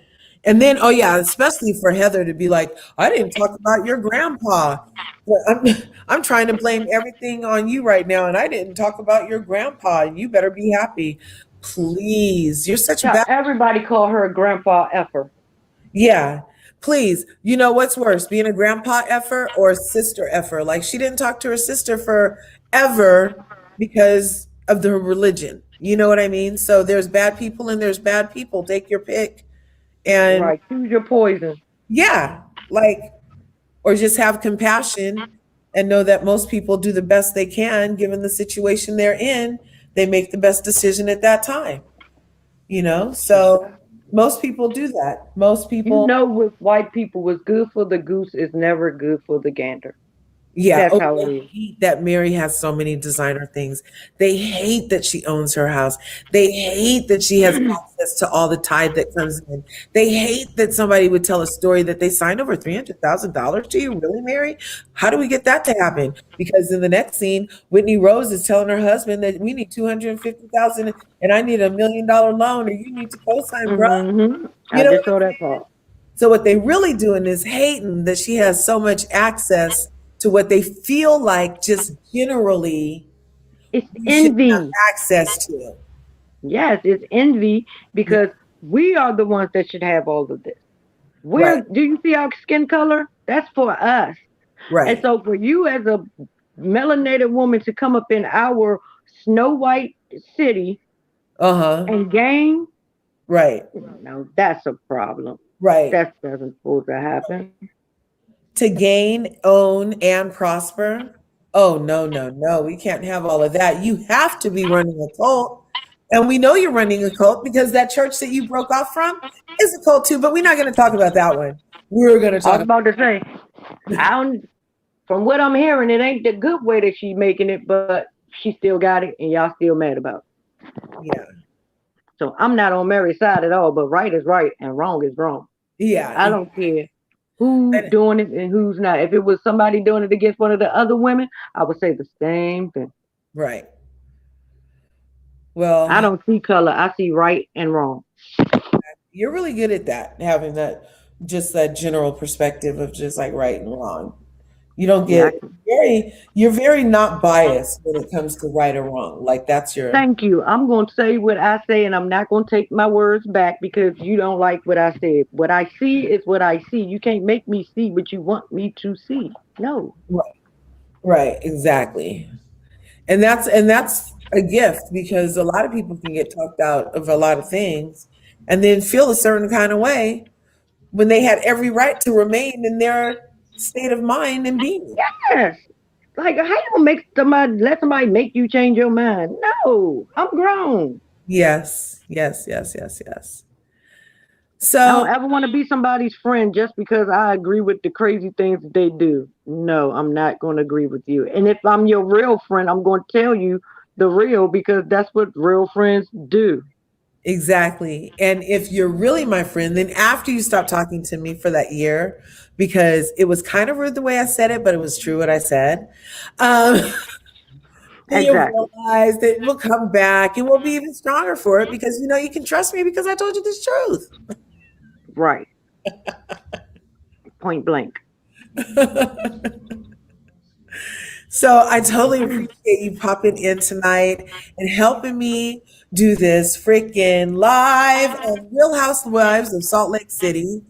And then, oh yeah, especially for Heather to be like, I didn't talk about your grandpa. Well, I'm trying to blame everything on you right now, and I didn't talk about your grandpa. You better be happy. Please. You're such a Yeah, bad. everybody call her grandpa effer. Yeah. Please. You know what's worse, being a grandpa effer or a sister effer? Like she didn't talk to her sister forever because of the religion. You know what I mean? So there's bad people and there's bad people. Take your pick. And Right. Choose your poison. yeah, like, or just have compassion and know that most people do the best they can given the situation they're in. They make the best decision at that time, you know? So most people do that. Most You people. know what white people was good for the goose is never good for the gander. Yeah. That's Oh, how it they is. hate that Mary has so many designer things. They hate that she owns her house. They hate that she has access to all the tide that comes in. They hate that somebody would tell a story that they signed over $300,000 to you. Really, Mary? How do we get that to happen? Because in the next scene, Whitney Rose is telling her husband that we need 250,000 and I need $1 million loan, or you need to co-sign, bro. You I know just what saw I'm that saying? part. So what they really doing is hating that she has so much access to what they feel like just generally It's we should have envy. access to. Yes, it's envy Yeah, because we are the ones that should have all of this. right, Do you see our skin color? That's for us. And right. so for you as a melanated woman to come up in our snow white city Uh-huh. and gain, Right, no, that's a problem. right. That doesn't supposed to happen. To gain, own, and prosper. Oh, no, no, no. We can't have all of that. You have to be running a cult. And we know you're running a cult because that church that you broke off from is a cult too, but we're not going to talk about that one. We're going to I talk was about, about to say, I don't, from what I'm hearing, it ain't the good way that she's making it, but she still got it and y'all still mad about it. yeah. So I'm not on Mary's side at all, but right is right and wrong is wrong. Yeah. I don't care who's And- doing it and who's not. If it was somebody doing it against one of the other women, I would say the same thing. right. I Well, don't see color. I see right and wrong. you're really good at that, having that just that general perspective of just like right and wrong. You don't Yeah. get you're very not biased when it comes to right or wrong. Like that's your Thank you. I'm going to say what I say, and I'm not going to take my words back because you don't like what I said. What I see is what I see. You can't make me see what you want me to see. No. right, right, exactly. And that's a gift because a lot of people can get talked out of a lot of things and then feel a certain kind of way when they had every right to remain in their state of mind and being. Yes. Like, how you gonna let somebody make you change your mind? No, I'm grown. Yes, yes, yes, yes, yes. I So don't ever want to be somebody's friend just because I agree with the crazy things that they do. No, I'm not going to agree with you. And if I'm your real friend, I'm going to tell you the real because that's what real friends do. exactly. And if you're really my friend, then after you stop talking to me for that year, because it was kind of rude the way I said it, but it was true what I said, um, then you'll Exactly. realize that we'll come back and we'll be even stronger for it because you know you can trust me because I told you this truth. Right. Point blank. So I totally appreciate you popping in tonight and helping me do this freaking live on Real Housewives of Salt Lake City.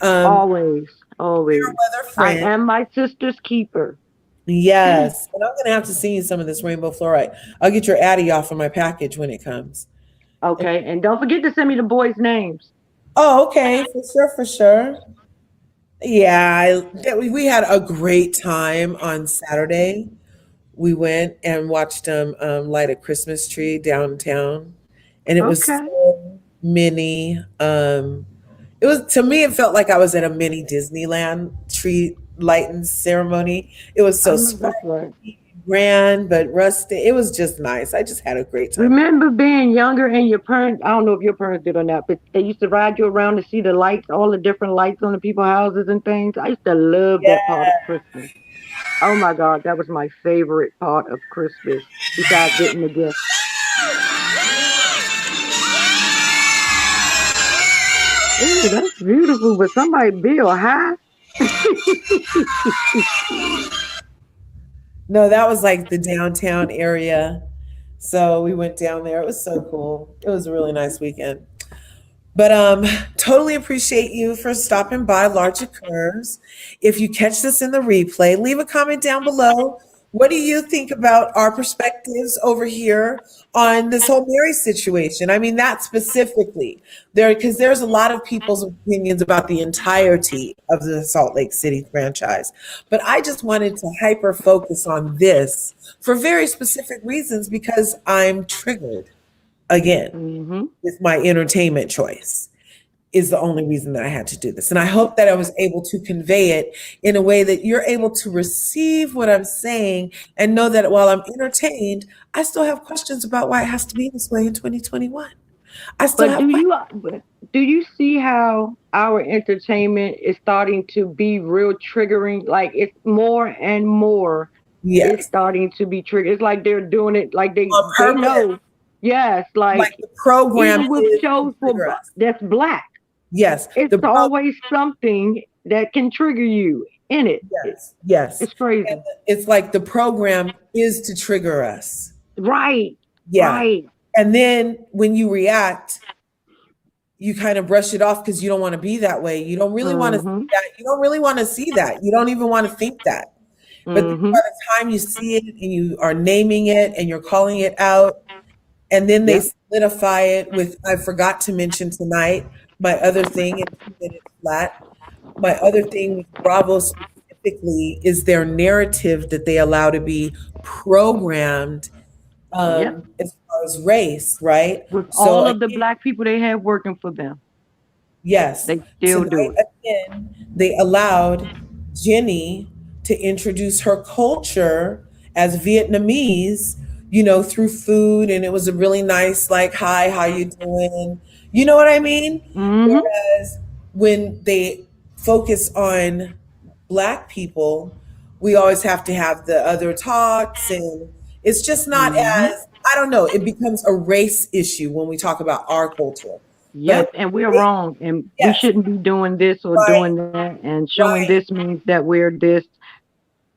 Always. Always. Weather I friend. am my sister's keeper. Yes. And I'm going to have to send you some of this rainbow fluorite. I'll get your Addy off of my package when it comes. Okay. And don't forget to send me the boys' names. Oh, okay. For sure. For sure. Yeah. We had a great time on Saturday. We went and watched them light a Christmas tree downtown. And it was Okay. so many. It was, to me, it felt like I was at a mini Disneyland tree lighting ceremony. It was I so know that's right. sparkly. grand but rustic. It was just nice. I just had a great time. Remember being younger and your parents, I don't know if your parents did or not, but they used to ride you around to see the lights, all the different lights on the people's houses and things. I used to love Yeah. that part of Christmas. Oh my God, that was my favorite part of Christmas, besides getting the gift. Ooh, that's beautiful, but somebody bill high. No, that was like the downtown area. So we went down there. It was so cool. It was a really nice weekend. But totally appreciate you for stopping by Larger Curves. If you catch this in the replay, leave a comment down below. What do you think about our perspectives over here on this whole Mary situation? I mean, that specifically there, because there's a lot of people's opinions about the entirety of the Salt Lake City franchise. But I just wanted to hyper focus on this for very specific reasons because I'm triggered again Mm-hmm. with my entertainment choice is the only reason that I had to do this. And I hope that I was able to convey it in a way that you're able to receive what I'm saying and know that while I'm entertained, I still have questions about why it has to be this way in 2021. I still But have questions. do you see how our entertainment is starting to be real triggering? Like it's more and more it's Yes, starting to be triggered. It's like they're doing it like on they purpose. know. Yes, like Like the program even with is to shows trigger us. that's black, Yes, it's the program. always something that can trigger you in it. Yes, yes. It's crazy. And it's like the program is to trigger us. Right. Yeah. Right. And then when you react, you kind of brush it off because you don't want to be that way. You don't really want to see Mm-hmm. that. You don't really want to see that. You don't even want to think that. But then Mm-hmm. by the time you see it and you are naming it and you're calling it out, and then they Yep. solidify it with, I forgot to mention tonight, my other thing, in 2 minutes flat, my other thing with Bravo specifically is their narrative that they allow to be programmed Yep. as far as race, right? With So all of the again, black people they have working for them, yes, they still do tonight it. again, they allowed Jenni to introduce her culture as Vietnamese, through food, and it was a really nice, like, hi, how you doing? You know what I mean? Mm-hmm. Whereas when they focus on Black people, we always have to have the other talks, and it's just not Mm-hmm. as, I don't know, it becomes a race issue when we talk about our culture. Yep, But and we're wrong, and we yes, shouldn't be doing this or right, doing that, and showing right. this means that we're this.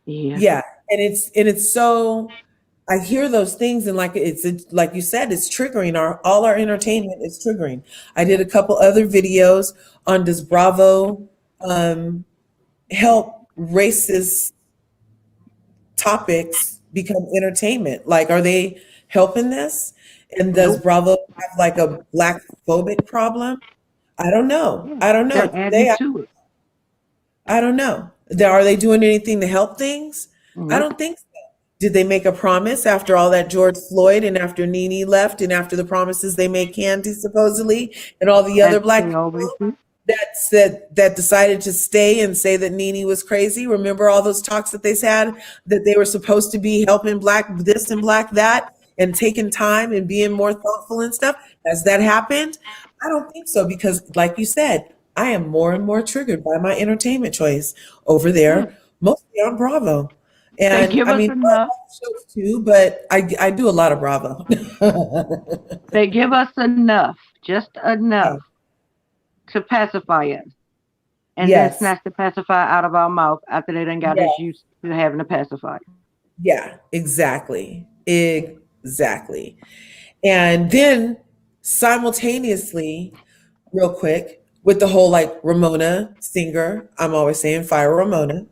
Yeah. Yeah. And it's so I hear those things and it's like you said, it's triggering all our entertainment is triggering. I did a couple other videos on does Bravo um help racist topics become entertainment? Like are they helping this? And does Nope. Bravo have like a black phobic problem? I don't know. Yeah, I don't know. they're adding to it. I don't know. Are they doing anything to help things? I Nope. don't think so. Did they make a promise after all that George Floyd and after Nene left and after the promises they made Candy supposedly and all the As other black they always people do. that decided to stay and say that Nene was crazy? Remember all those talks that they had that they were supposed to be helping black this and black that and taking time and being more thoughtful and stuff? Has that happened? I don't think so because like you said, I am more and more triggered by my entertainment choice over Yeah. there, mostly on Bravo. They And give I us mean, I enough. love shows too, but I do a lot of Bravo. They give us enough, just enough Yeah. to pacify us, and then Yes. snatch the pacifier out of our mouth after they done got Yeah. us used to having a pacifier. Yeah. Exactly. Exactly. And then simultaneously, real quick, with the whole like Ramona Singer, I'm always saying fire Ramona,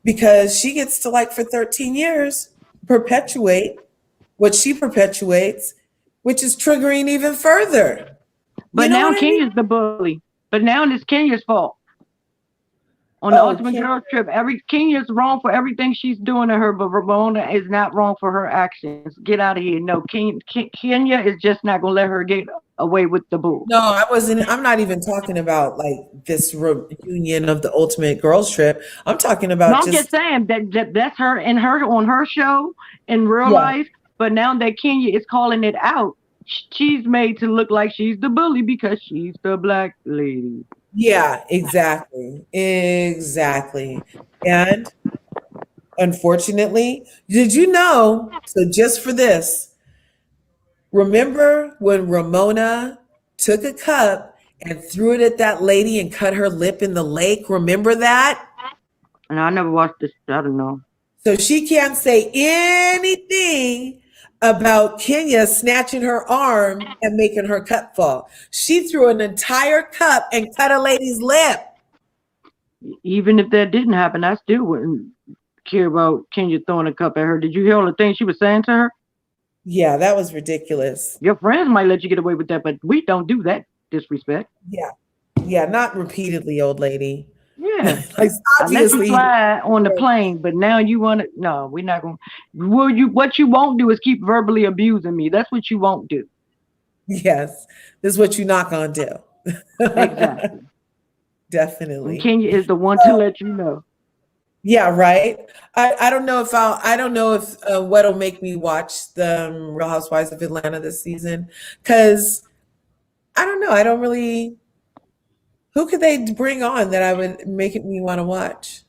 because she gets to like for 13 years perpetuate what she perpetuates, which is triggering even further. You But know now what I mean? Kenya's the bully. But now it's Kenya's fault. On the Ultimate Girls Trip, Kenya's wrong for everything she's doing to her, but Ramona is not wrong for her actions. Get out of here. No, Kenya is just not gonna let her get away with the bull. No, I wasn't. I'm not even talking about like this reunion of the Ultimate Girls Trip. I'm talking No, about I'm just saying that's her and her on her show in real yeah, life. But now that Kenya is calling it out, she's made to look like she's the bully because she's the black lady. yeah, exactly, exactly. And unfortunately, did you know? So just for this, remember when Ramona took a cup and threw it at that lady and cut her lip in the lake? Remember that? And I never watched this. I don't know. So she can't say anything about Kenya snatching her arm and making her cup fall. She threw an entire cup and cut a lady's lip. Even if that didn't happen, I still wouldn't care about Kenya throwing a cup at her. Did you hear all the things she was saying to her? Yeah, that was ridiculous. Your friends might let you get away with that, but we don't do that disrespect. Yeah. Yeah, not repeatedly, old lady. Yeah. Like I let you fly on the plane, but now you want to. No, we're not going to. What you won't do is keep verbally abusing me. That's what you won't do. Yes. This is what you're not going to do. Exactly. Definitely. And Kenya is the one to let you know. Yeah, right. I don't know if what'll make me watch the Real Housewives of Atlanta this season, because I don't know. I don't really. Who could they bring on that I would make me want to watch?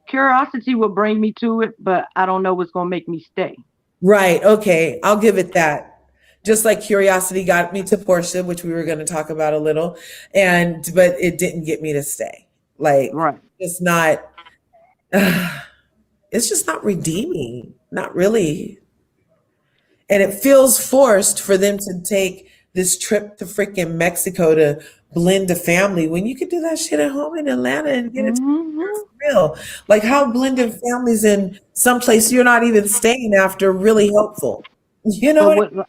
Curiosity will bring me to it, but I don't know what's going to make me stay. Right. Okay. I'll give it that. Just like curiosity got me to Portia, which we were going to talk about a little, but it didn't get me to stay. Like, right. It's not. It's just not redeeming. Not really. And it feels forced for them to take this trip to freaking Mexico to blend a family when you could do that shit at home in Atlanta and get it real. Like how blending families in some place you're not even staying after really helpful. You know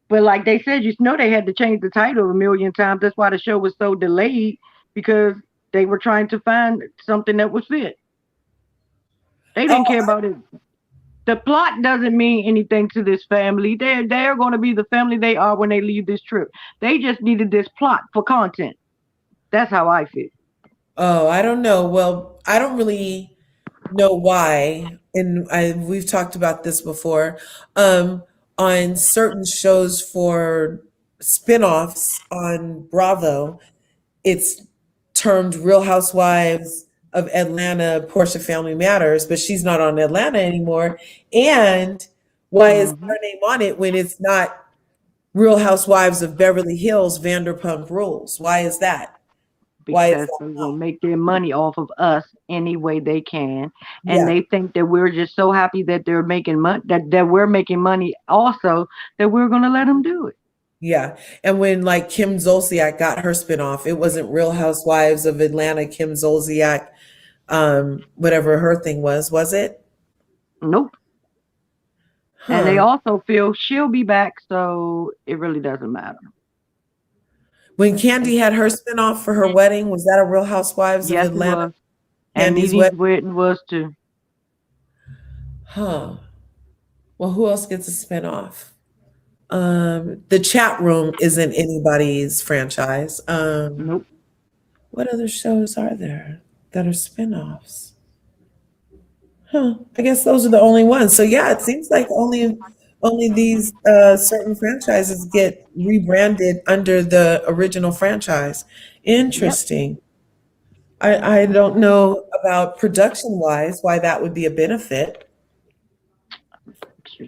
but like they said, they had to change the title a million times. That's why the show was so delayed, because they were trying to find something that was fit. They didn't care about it. The plot doesn't mean anything to this family. They're going to be the family they are when they leave this trip. They just needed this plot for content. That's how I feel. Oh, I don't know. Well, I don't really know why. And we've talked about this before. On certain shows for spinoffs on Bravo, it's termed Real Housewives of Atlanta, Portia Family Matters, but she's not on Atlanta anymore. And why is her name on it when it's not Real Housewives of Beverly Hills, Vanderpump Rules? Why is that? Because they will make their money off of us any way they can. And they think that we're just so happy that they're making money, that we're making money also, that we're going to let them do it. Yeah. And when like Kim Zolciak got her spinoff, it wasn't Real Housewives of Atlanta, Kim Zolciak, whatever her thing was it? Nope. Huh. And they also feel she'll be back, so it really doesn't matter. When Candy had her spinoff for her wedding, was that a Real Housewives of Atlanta? It was. And Needy's wedding was too. Huh. Well, who else gets a spinoff? The Chat Room isn't anybody's franchise. Nope. What other shows are there that are spinoffs? Huh. I guess those are the only ones. So yeah, it seems like only these certain franchises get rebranded under the original franchise. Interesting. Yep. I don't know about production-wise why that would be a benefit.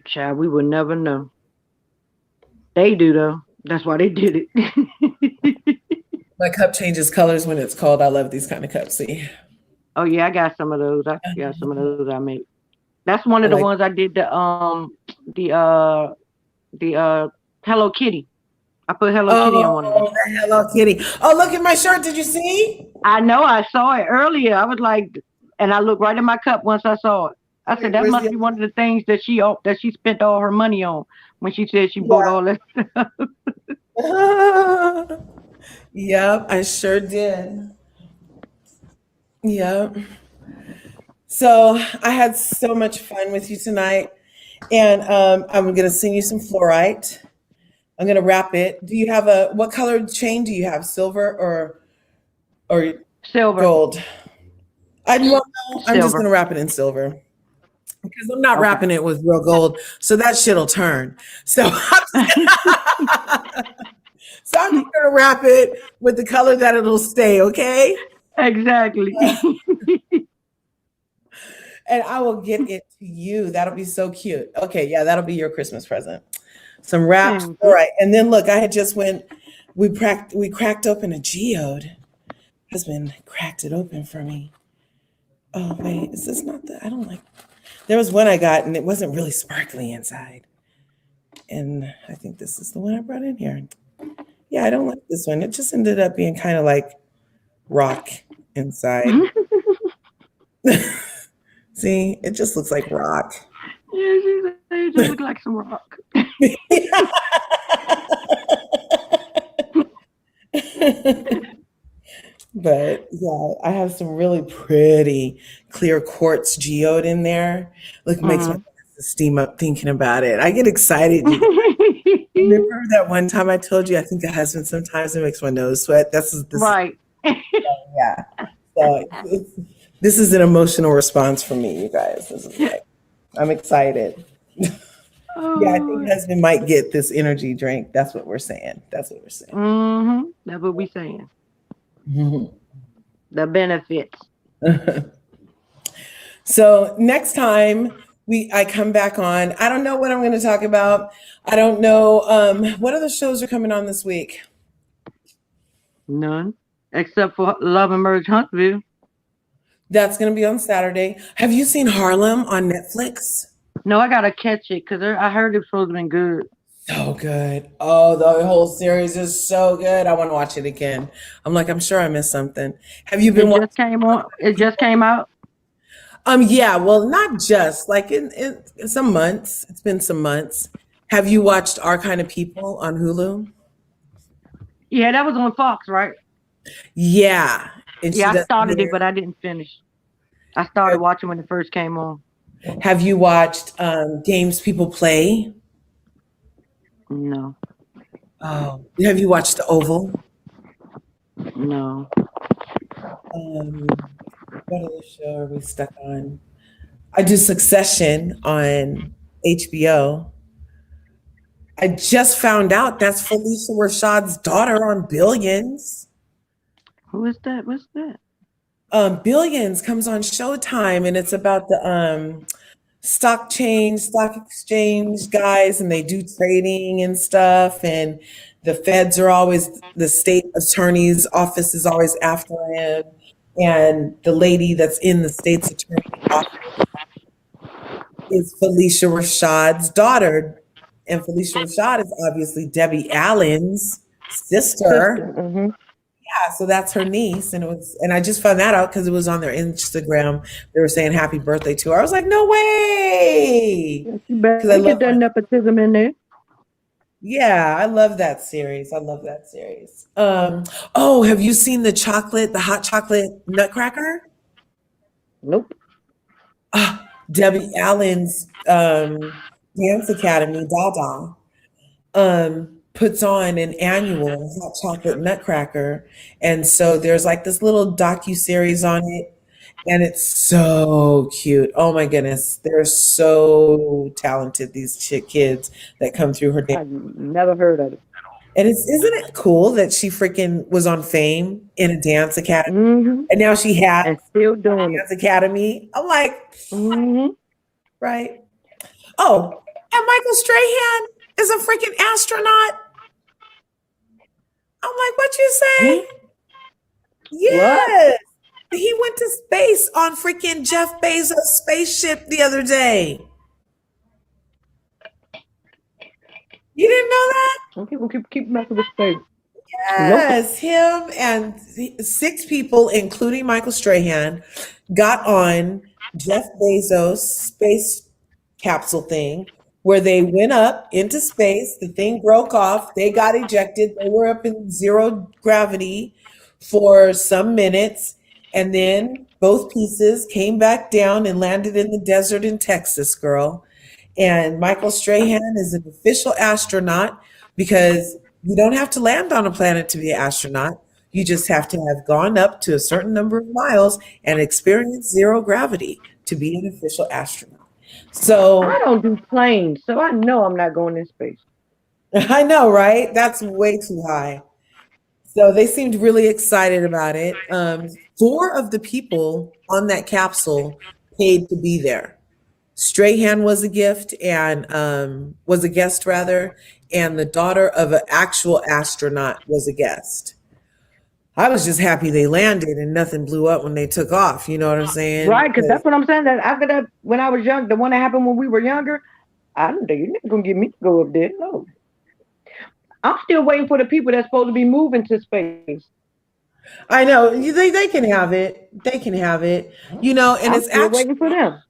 Child, we would never know. They do though. That's why they did it. My cup changes colors when it's cold. I love these kind of cups. See. Oh yeah, I got some of those. I made. That's one of the ones I did. The Hello Kitty. I put Hello Kitty on one of them. The Hello Kitty. Oh, look at my shirt. Did you see? I know. I saw it earlier. I was like, and I looked right in my cup once I saw it. I said that must be one of the things that she spent all her money on when she said she bought all that stuff. Yep, I sure did. Yeah. So I had so much fun with you tonight, and I'm gonna sing you some fluorite. I'm gonna wrap it. Do you have what colored chain do you have? Silver or Silver. gold? I don't know. I'm just Silver. gonna wrap it in silver because I'm not Okay. wrapping it with real gold, so that shit'll turn. So so I'm just gonna wrap it with the color that it'll stay. Okay. Exactly. And I will get it to you. That'll be so cute. Okay, yeah, that'll be your Christmas present. Some wrapped. All right. And then look, I had just we cracked open a geode. Husband cracked it open for me. Oh wait, is this not I don't like. There was one I got and it wasn't really sparkly inside. And I think this is the one I brought in here. Yeah, I don't like this one. It just ended up being kind of like rock inside. See, it just looks like rock. Yeah, she said it just look like some rock. But yeah, I have some really pretty clear quartz geode in there. Look, makes my steam up thinking about it. I get excited. Remember that one time I told you I think the husband sometimes it makes my nose sweat? Right. Yeah. So this is an emotional response from me, you guys. This is like, I'm excited. Yeah, I think husband might get this energy drink. That's what we're saying. That's what we're saying. Mm-hmm. That's what we're saying. Mm-hmm. The benefits. So next time I come back on, I don't know what I'm going to talk about. I don't know what other shows are coming on this week. None, except for Love and Merge Huntsville. That's going to be on Saturday. Have you seen Harlem on Netflix? No, I gotta catch it because I heard it's supposed to be good. So good. Oh, the whole series is so good. I want to watch it again. I'm sure I missed something. Have you been watching? It just came out. Yeah. Well, not just like in some months. It's been some months. Have you watched Our Kind of People on Hulu? Yeah, that was on Fox, right? Yeah. Yeah, I started it, but I didn't finish. I started watching when it first came on. Have you watched Games People Play? No. Oh. Have you watched The Oval? No. What other show are we stuck on? I do Succession on HBO. I just found out that's Felicia Rashad's daughter on Billions. Who is that? What's that? Billions comes on Showtime, and it's about the stock exchange guys, and they do trading and stuff. And the feds are always, the state attorney's office is always after him. And the lady that's in the state's attorney's office is Felicia Rashad's daughter. And Felicia Rashad is obviously Debbie Allen's sister. Mm-hmm. Yeah, so that's her niece, and I just found that out because it was on their Instagram. They were saying happy birthday to her. I was like, no way! Because I love that nepotism in there. Yeah, I love that series. Oh, have you seen the hot chocolate nutcracker? Nope. Debbie Allen's dance academy, Dada, puts on an annual hot chocolate nutcracker. And so there's like this little docu-series on it, and it's so cute. Oh my goodness. They're so talented, these kids that come through her dance. I've never heard of it. And isn't it cool that she freaking was on Fame in a dance academy, and now she has and still doing a dance academy? I'm like, right. Oh, and Michael Strahan is a freaking astronaut. I'm like, what you say? Yes. What? He went to space on freaking Jeff Bezos' spaceship the other day. You didn't know that? People keep messing with space. Yes, him and 6 people, including Michael Strahan, got on Jeff Bezos' space capsule thing, where they went up into space. The thing broke off. They got ejected. They were up in zero gravity for some minutes, And then both pieces came back down and landed in the desert in Texas, girl. And Michael Strahan is an official astronaut because you don't have to land on a planet to be an astronaut. You just have to have gone up to a certain number of miles and experience zero gravity to be an official astronaut. I So don't do planes, so I know I'm not going in space. I know, right? That's way too high. So they seemed really excited about it. Four of the people on that capsule paid to be there. Strahan was a gift and was a guest rather, and the daughter of an actual astronaut was a guest. I was just happy they landed and nothing blew up when they took off. You know what I'm saying? Right, because that's what I'm saying. That after that, when I was young, the one that happened when we were younger, I don't think you're not gonna get me to go up there. No, I'm still waiting for the people that's supposed to be moving to space. I know they can have it. They can have it. You know, and I'm it's still actually waiting for them.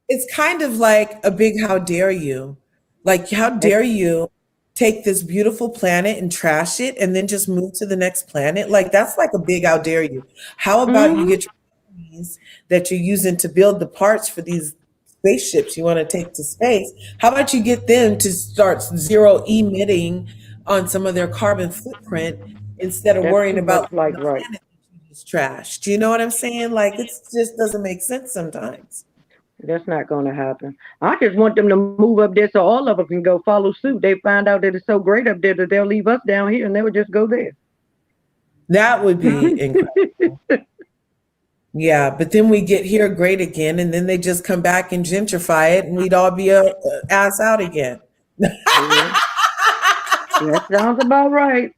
it's kind of like a big how dare you. Like how dare you take this beautiful planet and trash it and then just move to the next planet? Like that's like a big how dare you. How about you Mm-hmm. get your companies that you're using to build the parts for these spaceships you want to take to space? How about you get them to start zero emitting on some of their carbon footprint instead of That's worrying too much about like the right. planet that you just trashed? Do you know what I'm saying? Like it just doesn't make sense sometimes. That's not going to happen. I just want them to move up there so all of us can go follow suit. They find out that it's so great up there that they'll leave us down here and they would just go there. That would be incredible. Yeah, but then we get here great again, and then they just come back and gentrify it, and we'd all be a ass out again. Yeah, that sounds about right.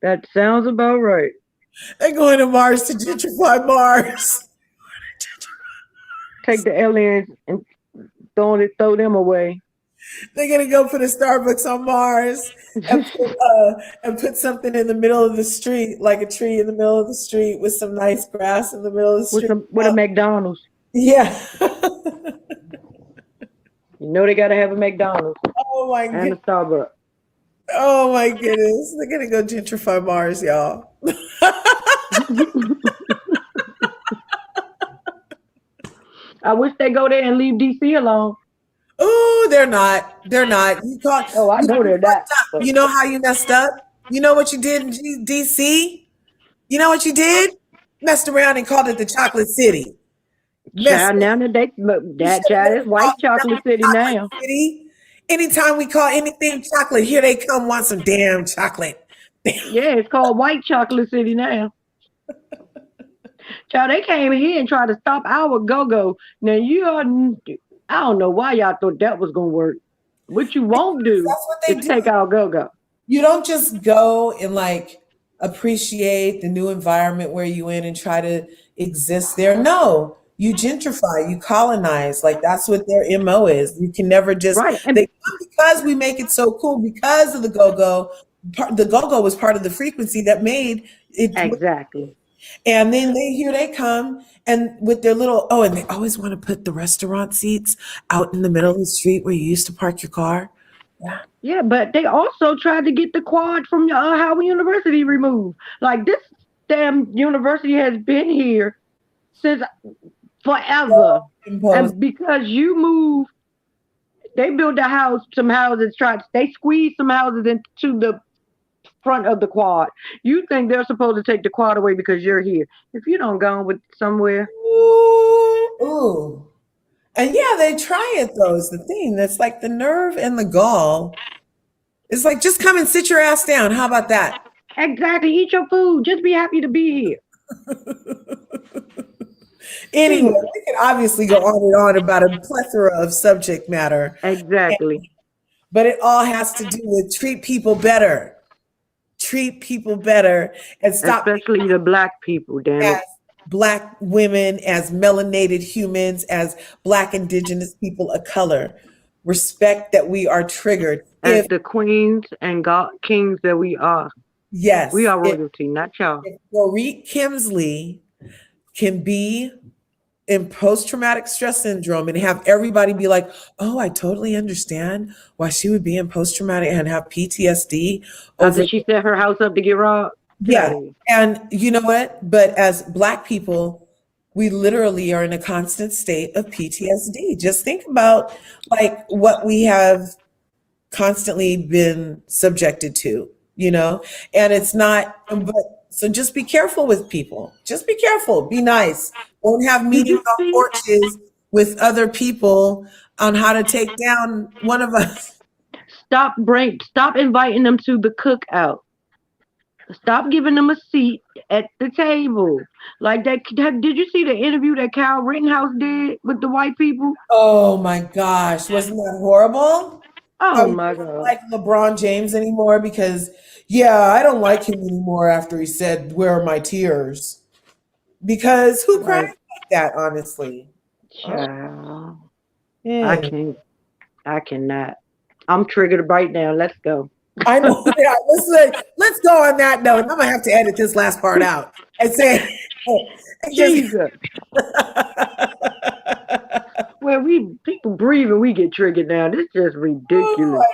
That sounds about right. They're going to Mars to gentrify Mars. Take the aliens and throw them away. They're gonna go put a Starbucks on Mars and put something in the middle of the street, like a tree in the middle of the street with some nice grass in the middle of the with street. some with a McDonald's. Yeah. You know they gotta have a McDonald's Oh my and a goodness. Starbucks. Oh my goodness. They're gonna go gentrify Mars, y'all. I wish they go there and leave DC alone. Oh, they're not. They're not. You caught. Oh, I You know they're fucked not. up. But You know how you messed up. You know what you did in DC. You know what you did? Messed around and called it the Chocolate City. Messed. child, now that You that should have child never is white called it chocolate city Chocolate now. City. Anytime we call anything chocolate, here they come want some damn chocolate. Yeah, it's called white chocolate city now. Child, they came here and tried to stop our go-go. Now I don't know why y'all thought that was gonna work. What you won't do That's what they is do. take our go-go. You don't just go and like appreciate the new environment where you in and try to exist there. No, you gentrify, you colonize. Like that's what their MO is. You can never just Right. they And because we make it so cool because of the go-go. The go-go was part of the frequency that made it. exactly. And then here they come and with their little and they always want to put the restaurant seats out in the middle of the street where you used to park your car. Yeah. Yeah, but they also tried to get the quad from Howard University removed. Like this damn university has been here since forever. Imposed. And because you move, they built some houses, they squeezed some houses into the front of the quad. You think they're supposed to take the quad away because you're here. If you don't go with somewhere, Ooh, ooh. And yeah, they try it though, is the thing. That's like the nerve and the gall. It's like just come and sit your ass down. How about that? exactly, eat your food. Just be happy to be here. Anyway, Shit. we can obviously go on and on about a plethora of subject matter, Exactly. but it all has to do with treat people better. Treat people better and stop Especially the black people, damn as it. Black women, as melanated humans, as Black indigenous people of color. Respect that we are triggered. As If the queens and god kings that we are. yes, We are if, royalty, not y'all. if Dorit Kemsley can be in post-traumatic stress syndrome and have everybody be like, oh, I totally understand why she would be in post-traumatic and have PTSD over After she set her house up to get robbed. Yeah. And you know what? But as Black people, we literally are in a constant state of PTSD. Just think about like what we have constantly been subjected to, you know, and it's not, but so just be careful with people. Just be careful. Be nice. Don't have meetings on porches with other people on how to take down one of us. Stop inviting them to the cookout. Stop giving them a seat at the table. Like that. Did you see the interview that Kyle Rittenhouse did with the white people? Oh my gosh, wasn't that horrible? Oh my God. I don't like LeBron James anymore because, yeah, I don't like him anymore after he said, "Where are my tears?" Because who cries like that, honestly? Child. Yeah. I cannot. I'm triggered right now. Let's go. I know. Yeah, let's go on that note. I'm gonna have to edit this last part out and say, Jesus. Well, people breathe and we get triggered now. This is just ridiculous.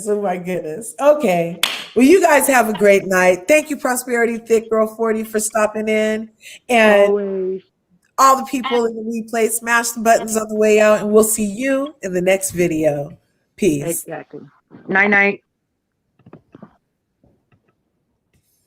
Oh my goodness. Okay. Well, you guys have a great night. Thank you, Prosperity Thick Girl 40, for stopping in. And always. All the people in the replay, smash the buttons on the way out, and we'll see you in the next video. Peace. Exactly. Night night.